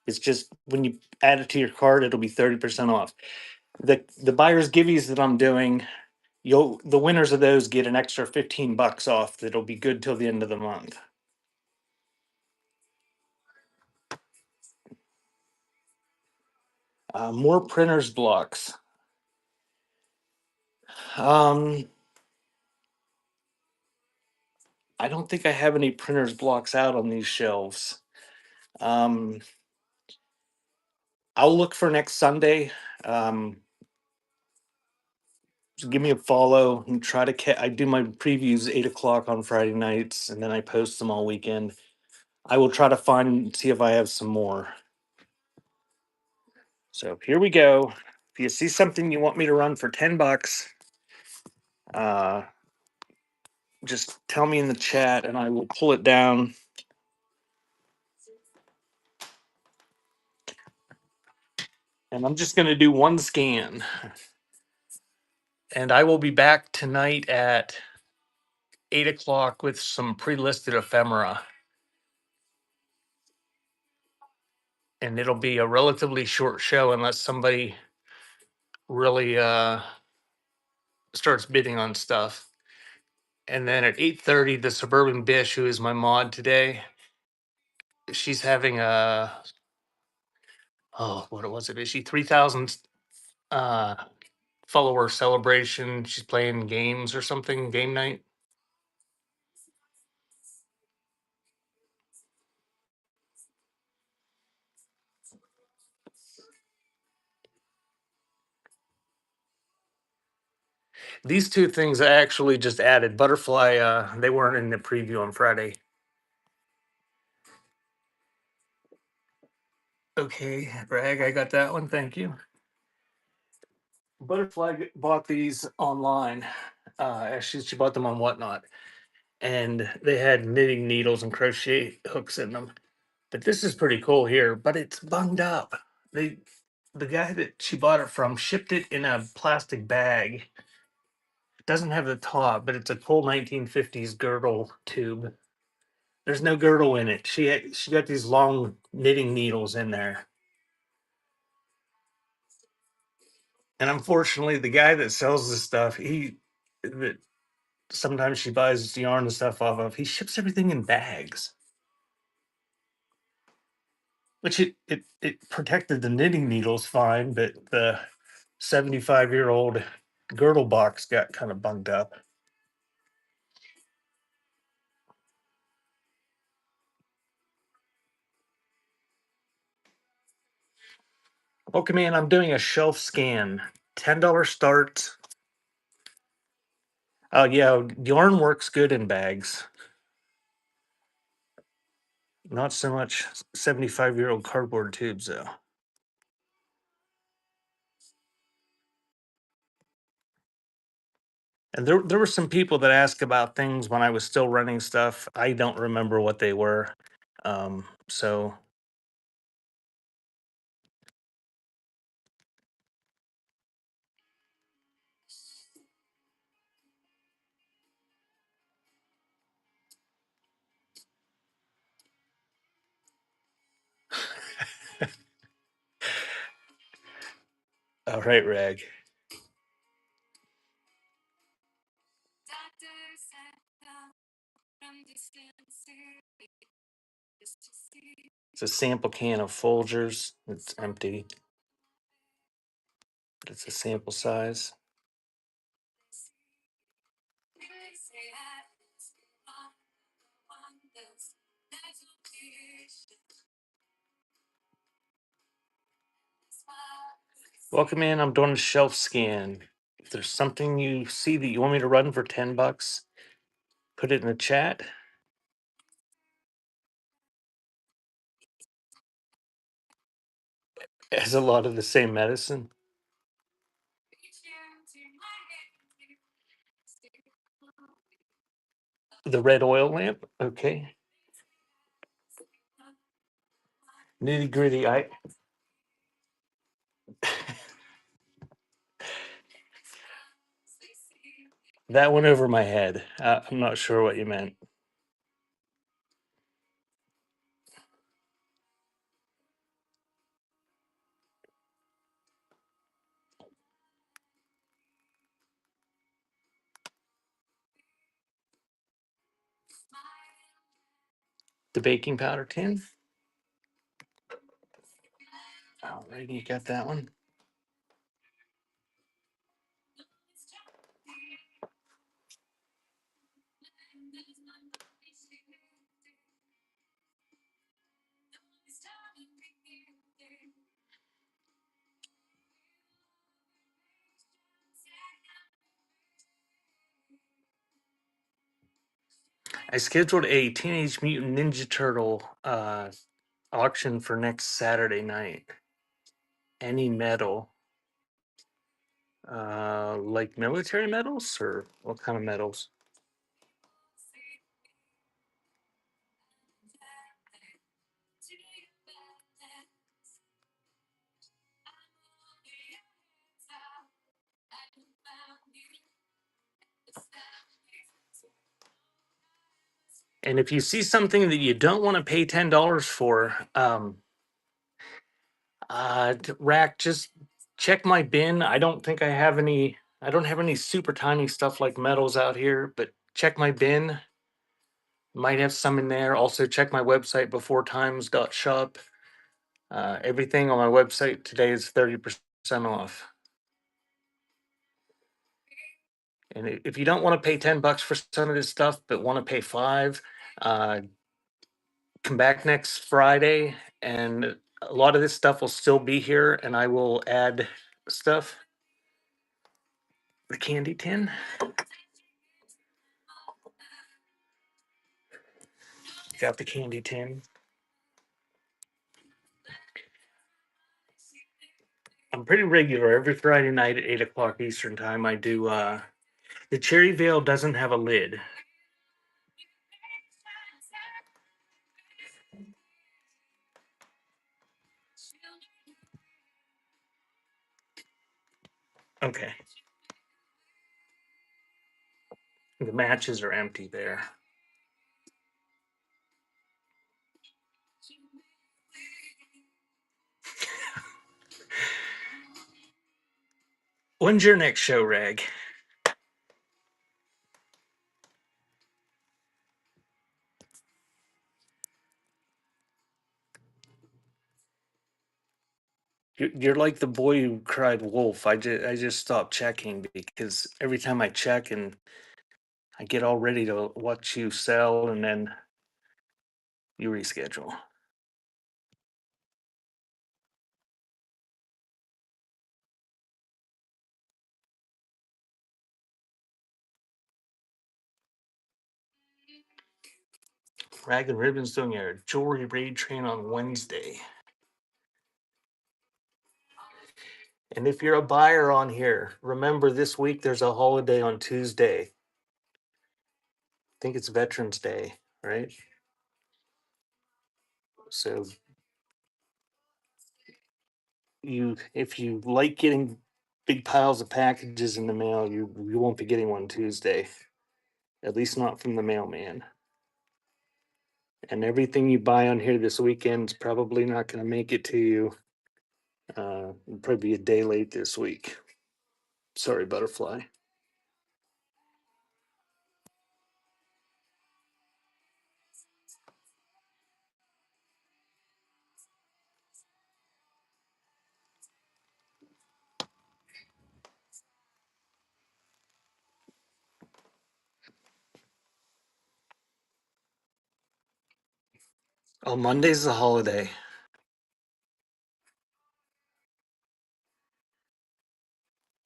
Speaker 1: It's just when you add it to your cart, it'll be 30% off. The buyer's giveies that I'm doing, the winners of those get an extra $15 off. That'll be good till the end of the month. More printers blocks. I don't think I have any printers blocks out on these shelves. Um, I'll look for next Sunday. So give me a follow and try to. I do my previews 8 o'clock on Friday nights, and then I post them all weekend. I will try to find and see if I have some more. So here we go. If you see something you want me to run for $10, uh, just tell me in the chat and I will pull it down. And I'm just going to do one scan. And I will be back tonight at 8 o'clock with some pre-listed ephemera. And it'll be a relatively short show unless somebody really starts bidding on stuff. And then at 8:30, the Suburban Bish, who is my mod today, she's having what was it? Is she 3,000 uh, follower celebration? She's playing games or something, game night. These two things I actually just added. Butterfly, they weren't in the preview on Friday. Okay, Bragg, I got that one. Thank you. Butterfly bought these online. Actually, she bought them on Whatnot, and they had knitting needles and crochet hooks in them. But this is pretty cool here. But it's bunged up. The guy that she bought it from shipped it in a plastic bag. It doesn't have the top, but it's a cool 1950s girdle tube. There's no girdle in it. She got these long knitting needles in there. And unfortunately, the guy that sells this stuff, that sometimes she buys yarn and stuff off of, he ships everything in bags. which it protected the knitting needles fine, but the 75-year-old girdle box got kind of bunged up. Okay, man, I'm doing a shelf scan. $10 start. Oh yeah, yarn works good in bags. Not so much 75-year-old cardboard tubes though. And there were some people that asked about things when I was still running stuff. I don't remember what they were. So all right, Rag. It's a sample can of Folgers. It's empty, but it's a sample size. Welcome in. I'm doing a shelf scan. If there's something you see that you want me to run for $10, put it in the chat. It has a lot of the same medicine. The red oil lamp. Okay. Nitty gritty. That went over my head. I'm not sure what you meant. The baking powder tin. Alrighty, you got that one. I scheduled a Teenage Mutant Ninja Turtle auction for next Saturday night. Any medal, like military medals, or what kind of medals? And if you see something that you don't want to pay $10 for, Rack, just check my bin. I don't think I have any. I don't have any super tiny stuff like metals out here, but check my bin. Might have some in there. Also, check my website beforetimes.shop. Everything on my website today is 30% off. And if you don't want to pay $10 for some of this stuff, but want to pay five, uh, come back next Friday, and a lot of this stuff will still be here, and I will add stuff. The candy tin. Got the candy tin. I'm pretty regular every Friday night at 8 o'clock Eastern time. I do. The Cherry Veil doesn't have a lid. Okay. The matches are empty there. When's your next show, Rag? You're like the boy who cried wolf. I just stopped checking because every time I check and I get all ready to watch you sell, and then you reschedule. Rag and Ribbon's doing a jewelry raid train on Wednesday. And if you're a buyer on here, remember this week there's a holiday on Tuesday. I think it's Veterans Day, right? So if you like getting big piles of packages in the mail, you won't be getting one Tuesday. At least not from the mailman. And everything you buy on here this weekend's probably not going to make it to you. It'll probably be a day late this week. Sorry, butterfly. Oh, Monday's a holiday.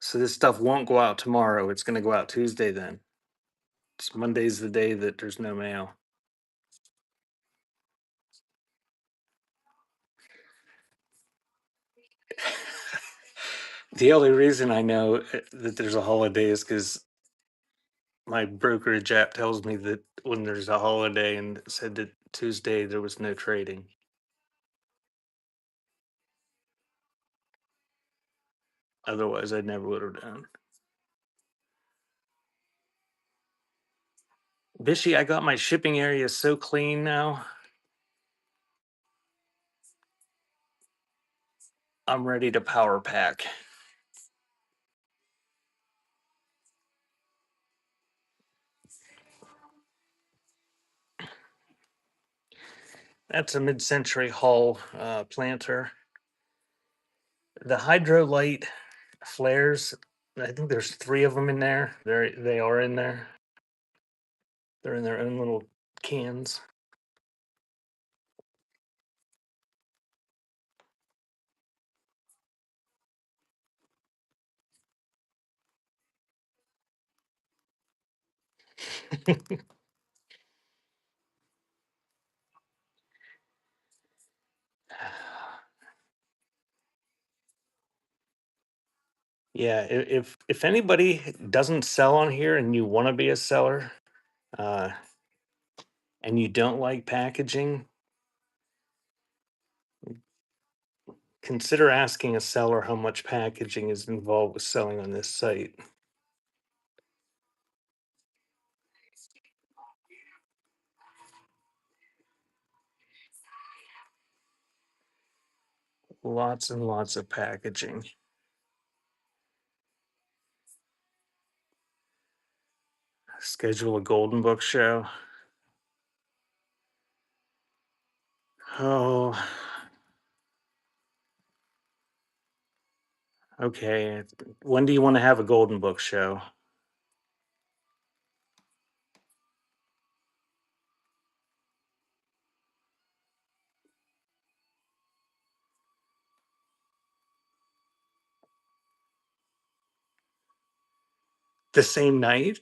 Speaker 1: So this stuff won't go out tomorrow. It's going to go out Tuesday then. It's Monday's the day that there's no mail. The only reason I know that there's a holiday is because my brokerage app tells me that when there's a holiday, and it said that Tuesday there was no trading. Otherwise, I never would have done. Bishy, I got my shipping area so clean now. I'm ready to power pack. That's a mid-century Hull planter. The Hydrolite flares. I think there's 3 of them in there. They are in there. They're in their own little cans. Yeah, if anybody doesn't sell on here and you want to be a seller, uh, and you don't like packaging, consider asking a seller how much packaging is involved with selling on this site. Lots and lots of packaging. Schedule a Golden Book show. Oh, okay. When do you want to have a Golden Book show? The same night?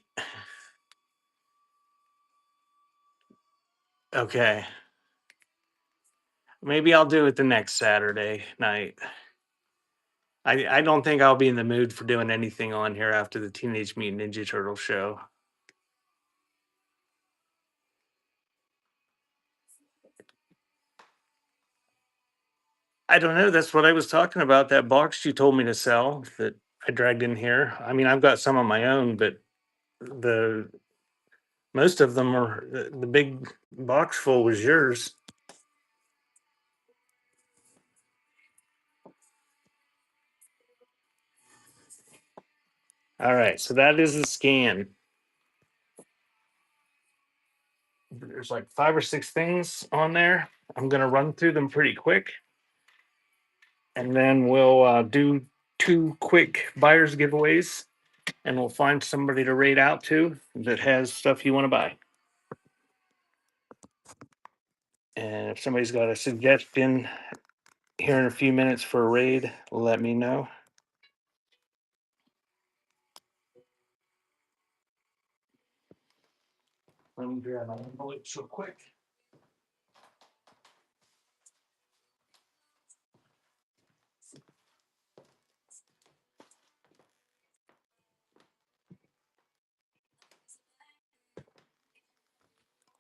Speaker 1: Okay. Maybe I'll do it the next Saturday night. I don't think I'll be in the mood for doing anything on here after the Teenage Mutant Ninja Turtle show. I don't know. That's what I was talking about. That box you told me to sell that I dragged in here. I mean, I've got some of my own, but the most of them are the big box full was yours. All right, so that is the scan. There's like 5 or 6 things on there. I'm gonna run through them pretty quick, and then we'll do two quick buyers giveaways, and we'll find somebody to raid out to that has stuff you want to buy. And if somebody's got a suggestion here in a few minutes for a raid, let me know. Let me grab my envelopes real quick.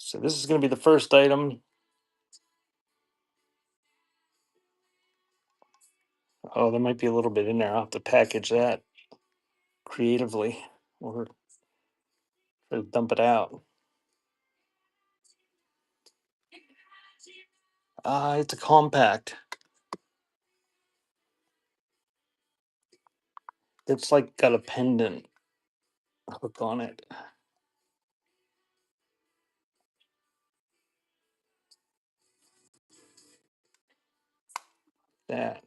Speaker 1: So this is going to be the first item. Oh, there might be a little bit in there. I'll have to package that creatively or dump it out. It's a compact. It's like got a pendant hook on it. That.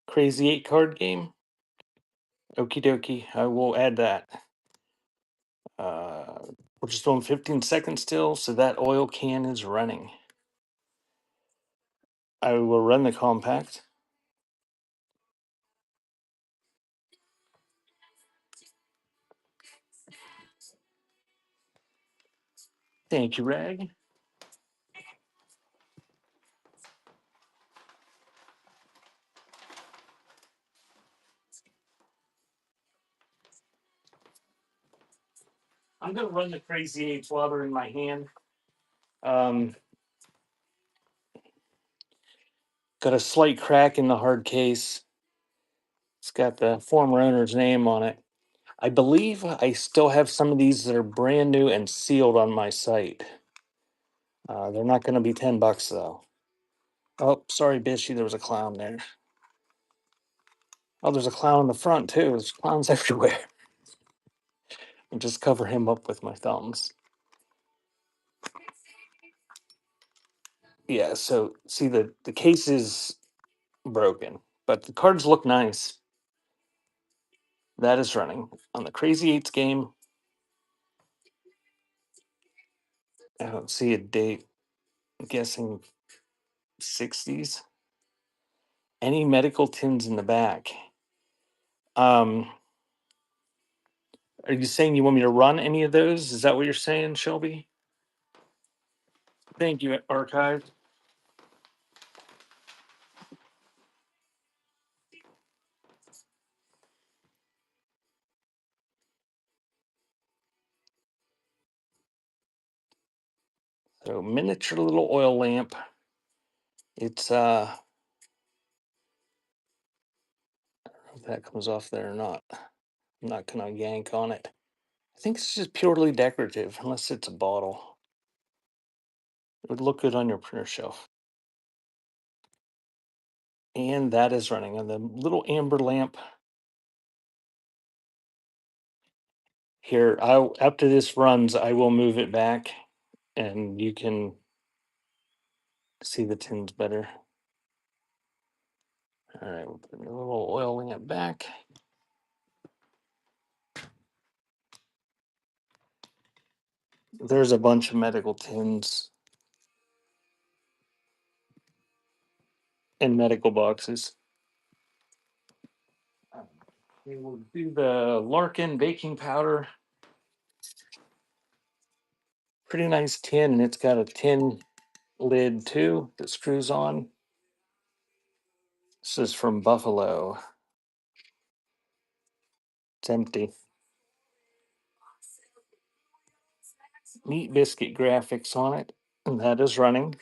Speaker 1: Crazy 8 card game. Okie dokie. I will add that. We're just doing 15 seconds still, so that oil can is running. I will run the compact. Thank you, Rag. I'm gonna run the Crazy 8 while they're in my hand. Got a slight crack in the hard case. It's got the former owner's name on it. I believe I still have some of these that are brand new and sealed on my site. They're not going to be $10 though. Oh, sorry, Bishy. There was a clown there. Oh, there's a clown in the front too. There's clowns everywhere. I'll just cover him up with my thumbs. Yeah. So see the case is broken, but the cards look nice. That is running on the Crazy Eights game. I don't see a date. I'm guessing 60s. Any medical tins in the back? Are you saying you want me to run any of those? Is that what you're saying, Shelby? Thank you, Archive. So miniature little oil lamp. It's I don't know if that comes off there or not. I'm not gonna yank on it. I think it's just purely decorative, unless it's a bottle. It would look good on your printer shelf. And that is running on the little amber lamp. Here, I after this runs, I will move it back and you can see the tins better. All right, we'll put the little oil lamp back. There's a bunch of medical tins and medical boxes. We will do the Larkin baking powder. Pretty nice tin, and it's got a tin lid too that screws on. This is from Buffalo. It's empty. Neat biscuit graphics on it, and that is running.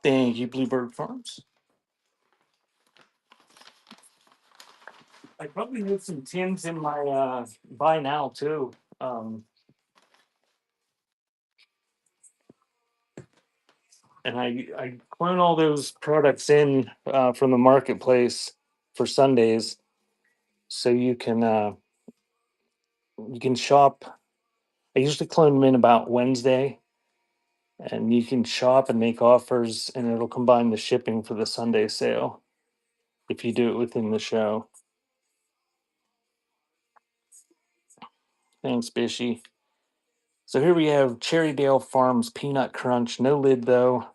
Speaker 1: Thank you, Bluebird Farms. I probably need some tins in my buy now too. Um, and I clone all those products in from the marketplace for Sundays, so you can shop. I usually clone them in about Wednesday, and you can shop and make offers, and it'll combine the shipping for the Sunday sale if you do it within the show. Thanks, Bishy. So here we have Cherrydale Farms Peanut Crunch, no lid though.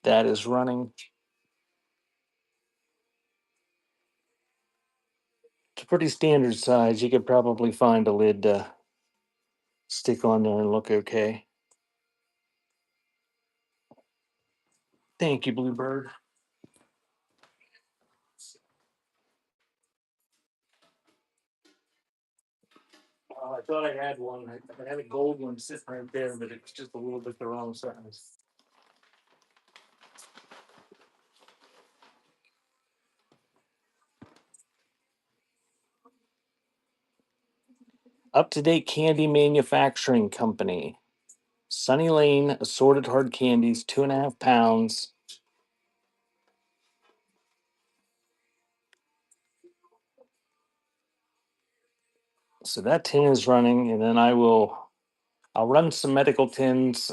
Speaker 1: That is running. It's a pretty standard size. You could probably find a lid to stick on there and look okay. Thank you, Bluebird. I thought I had one. I had a gold one sitting right there, but it's just a little bit the wrong size. Up to date candy manufacturing company. Sunny Lane assorted hard candies, 2.5 pounds. So that tin is running, and then I'll run some medical tins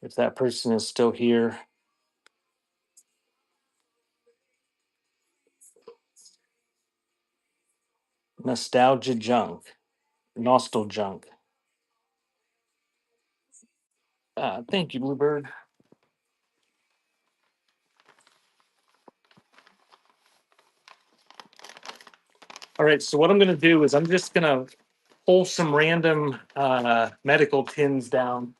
Speaker 1: if that person is still here. Nostalgia junk. Nostal junk. Thank you, Bluebird. All right, so what I'm going to do is I'm just going to pull some random medical tins down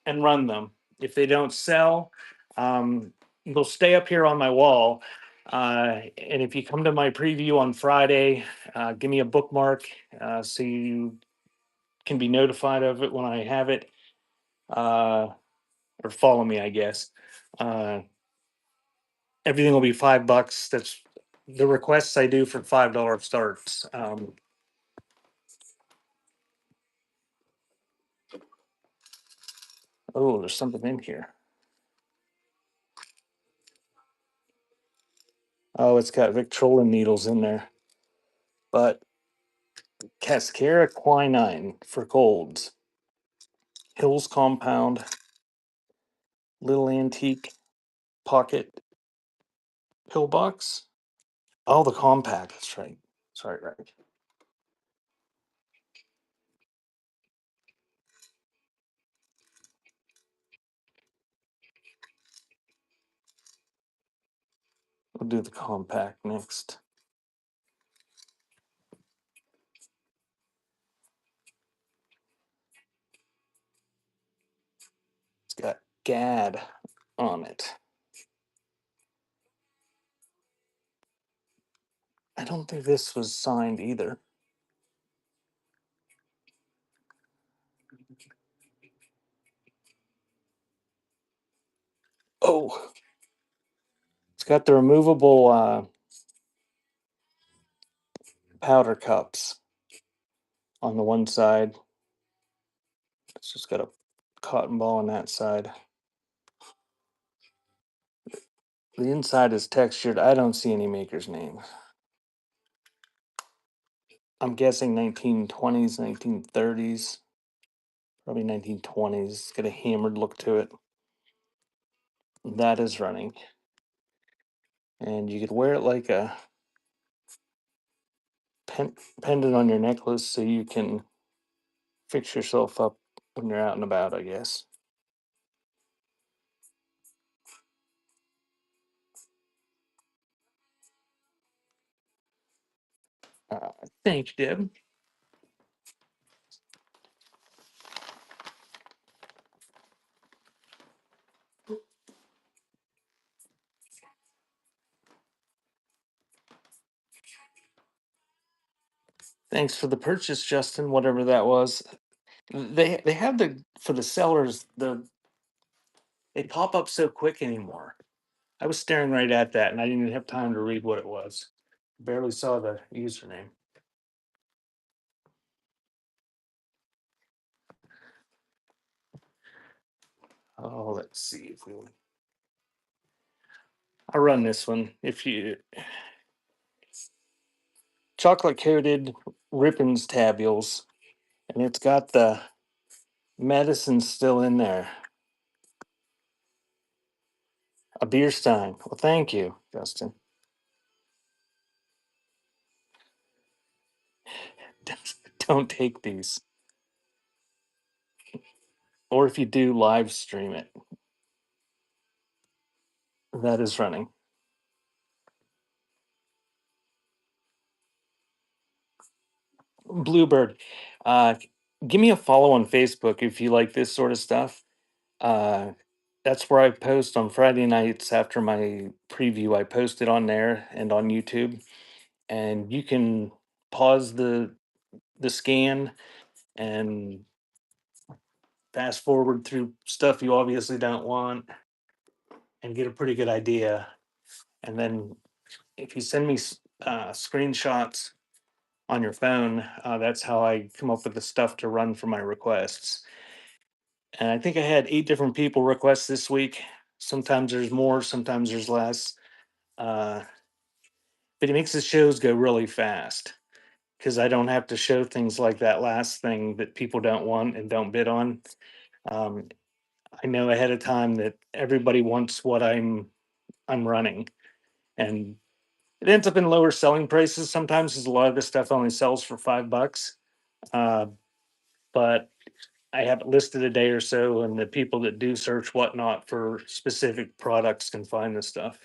Speaker 1: and run them. If they don't sell, they'll stay up here on my wall. And if you come to my preview on Friday, give me a bookmark so you can be notified of it when I have it, or follow me, I guess. Uh, Everything will be $5. That's the requests I do for $5 starts. Oh, there's something in here. Oh, it's got Victrola needles in there. But Cascara quinine for colds. Hills compound. Little antique pocket pillbox. Oh, the compact. That's right. Sorry, right. We'll do the compact next. It's got GAD on it. I don't think this was signed either. Oh, it's got the removable powder cups on the one side. It's just got a cotton ball on that side. The inside is textured. I don't see any maker's name. I'm guessing 1920s, 1930s, probably 1920s. It's got a hammered look to it. That is running. And you could wear it like a pendant on your necklace so you can fix yourself up when you're out and about, I guess. Thanks, Deb. Thanks for the purchase, Justin, whatever that was. They have the for the sellers, they pop up so quick anymore. I was staring right at that and I didn't even have time to read what it was. Barely saw the username. Oh, let's see if we. I'll run this one. If you chocolate coated Rippins tabules, and it's got the medicine still in there. A beer stein. Well, thank you, Justin. Don't take these. Or if you do, live stream it. That is running. Bluebird, uh, give me a follow on Facebook if you like this sort of stuff. Uh, that's where I post on Friday nights after my preview. I post it on there and on YouTube, and you can pause the scan and fast forward through stuff you obviously don't want and get a pretty good idea. And then if you send me screenshots on your phone, that's how I come up with the stuff to run for my requests. And I think I had 8 different people request this week. Sometimes there's more, sometimes there's less. Uh, but it makes the shows go really fast because I don't have to show things like that last thing that people don't want and don't bid on. Um, I know ahead of time that everybody wants what I'm running, and it ends up in lower selling prices sometimes because a lot of this stuff only sells for $5. Uh, but I have it listed a day or so, and the people that do search whatnot for specific products can find this stuff.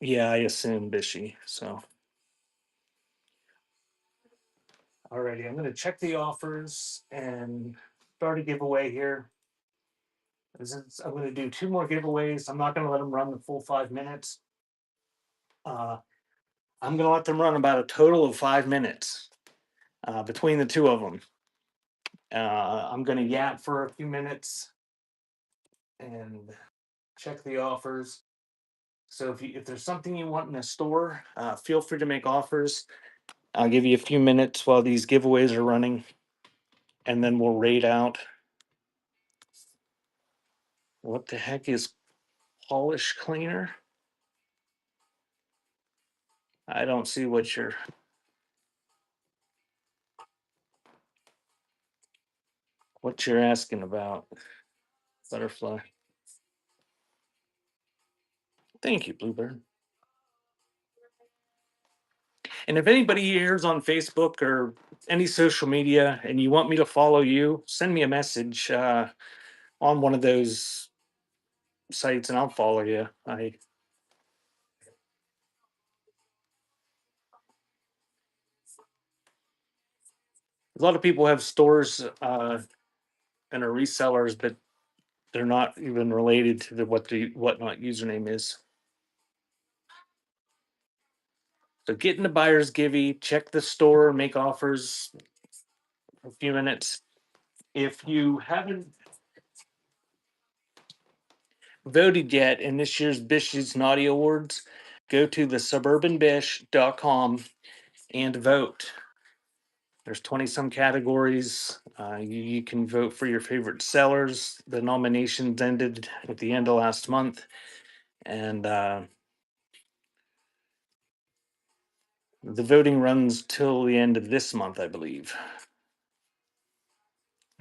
Speaker 1: Yeah, I assume Bishy. So, alrighty, I'm going to check the offers and start a giveaway here. I'm going to do 2 more giveaways. I'm not going to let them run the full 5 minutes. Uh, I'm going to let them run about a total of 5 minutes between the two of them. I'm going to yap for a few minutes and check the offers. So if there's something you want in a store, feel free to make offers. I'll give you a few minutes while these giveaways are running, and then we'll rate out. What the heck is polish cleaner? I don't see what you're asking about, butterfly. Thank you, Bluebird. And if anybody here is on Facebook or any social media and you want me to follow you, send me a message on one of those sites and I'll follow you. A lot of people have stores and are resellers, but they're not even related to what the whatnot username is. So get in the buyer's givey, check the store, make offers for a few minutes. If you haven't voted yet in this year's Bish's Naughty Awards, go to the suburbanbish.com and vote. There's 20 some categories. You can vote for your favorite sellers. The nominations ended at the end of last month. And the voting runs till the end of this month, I believe.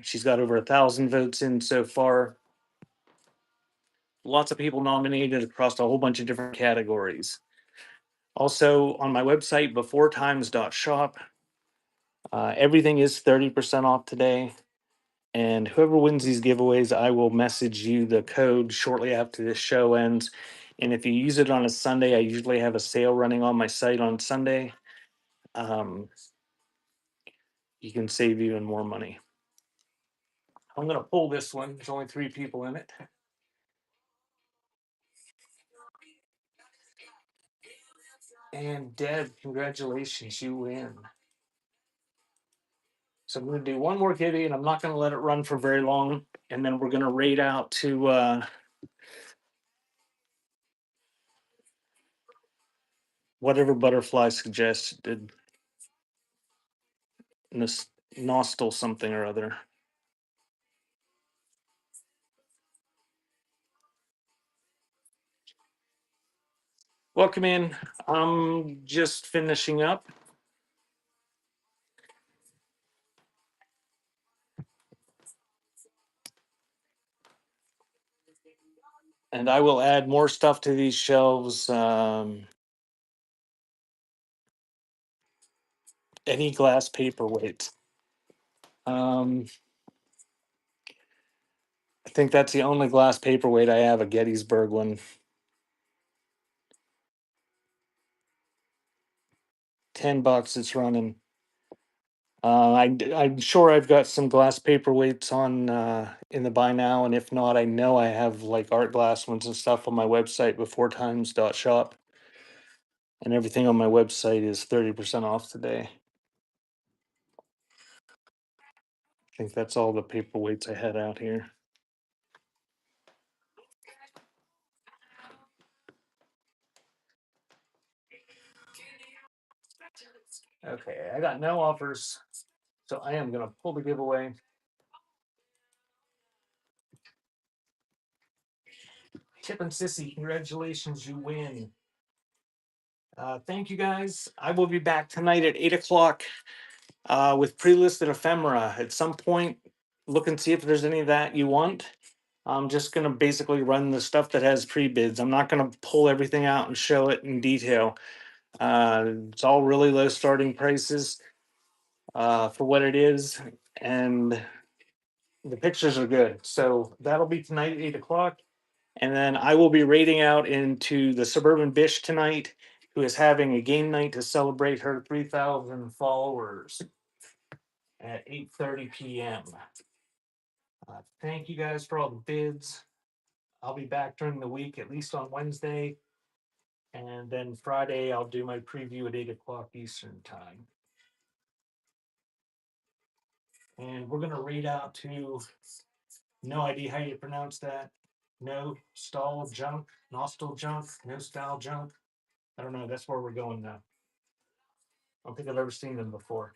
Speaker 1: She's got over 1,000 votes in so far. Lots of people nominated across a whole bunch of different categories. Also, on my website, beforetimes.shop, everything is 30% off today. And whoever wins these giveaways, I will message you the code shortly after this show ends. And if you use it on a Sunday, I usually have a sale running on my site on Sunday. Um, you can save even more money. I'm going to pull this one. There's only 3 people in it. And Deb, congratulations, you win. So I'm going to do one more kitty, and I'm not going to let it run for very long. And then we're going to rate out to whatever butterfly suggested. Nostal something or other. Welcome in. I'm just finishing up. And I will add more stuff to these shelves. Any glass paperweight. Um, I think that's the only glass paperweight I have, a Gettysburg one. 10 bucks it's running. I'm sure I've got some glass paperweights on in the buy now, and if not, I know I have like art glass ones and stuff on my website beforetimes.shop, and everything on my website is 30% off today. I think that's all the paperweights I had out here. Okay, I got no offers, so I am gonna pull the giveaway. Tip and Sissy, congratulations, you win. Thank you guys. I will be back tonight at 8 o'clock with pre-listed ephemera. At some point, look and see if there's any that you want. I'm just gonna basically run the stuff that has pre-bids. I'm not gonna pull everything out and show it in detail. It's all really low starting prices for what it is, and the pictures are good. So that'll be tonight at 8 o'clock. And then I will be raiding out into the Suburban Bish tonight, who is having a game night to celebrate her 3,000 followers at 8:30 p.m. Thank you guys for all the bids. I'll be back during the week, at least on Wednesday. And then Friday, I'll do my preview at 8 o'clock Eastern Time. And we're going to raid out to, no idea how you pronounce that. No stall junk, nostal junk, no style junk. I don't know. That's where we're going now. I don't think I've ever seen them before.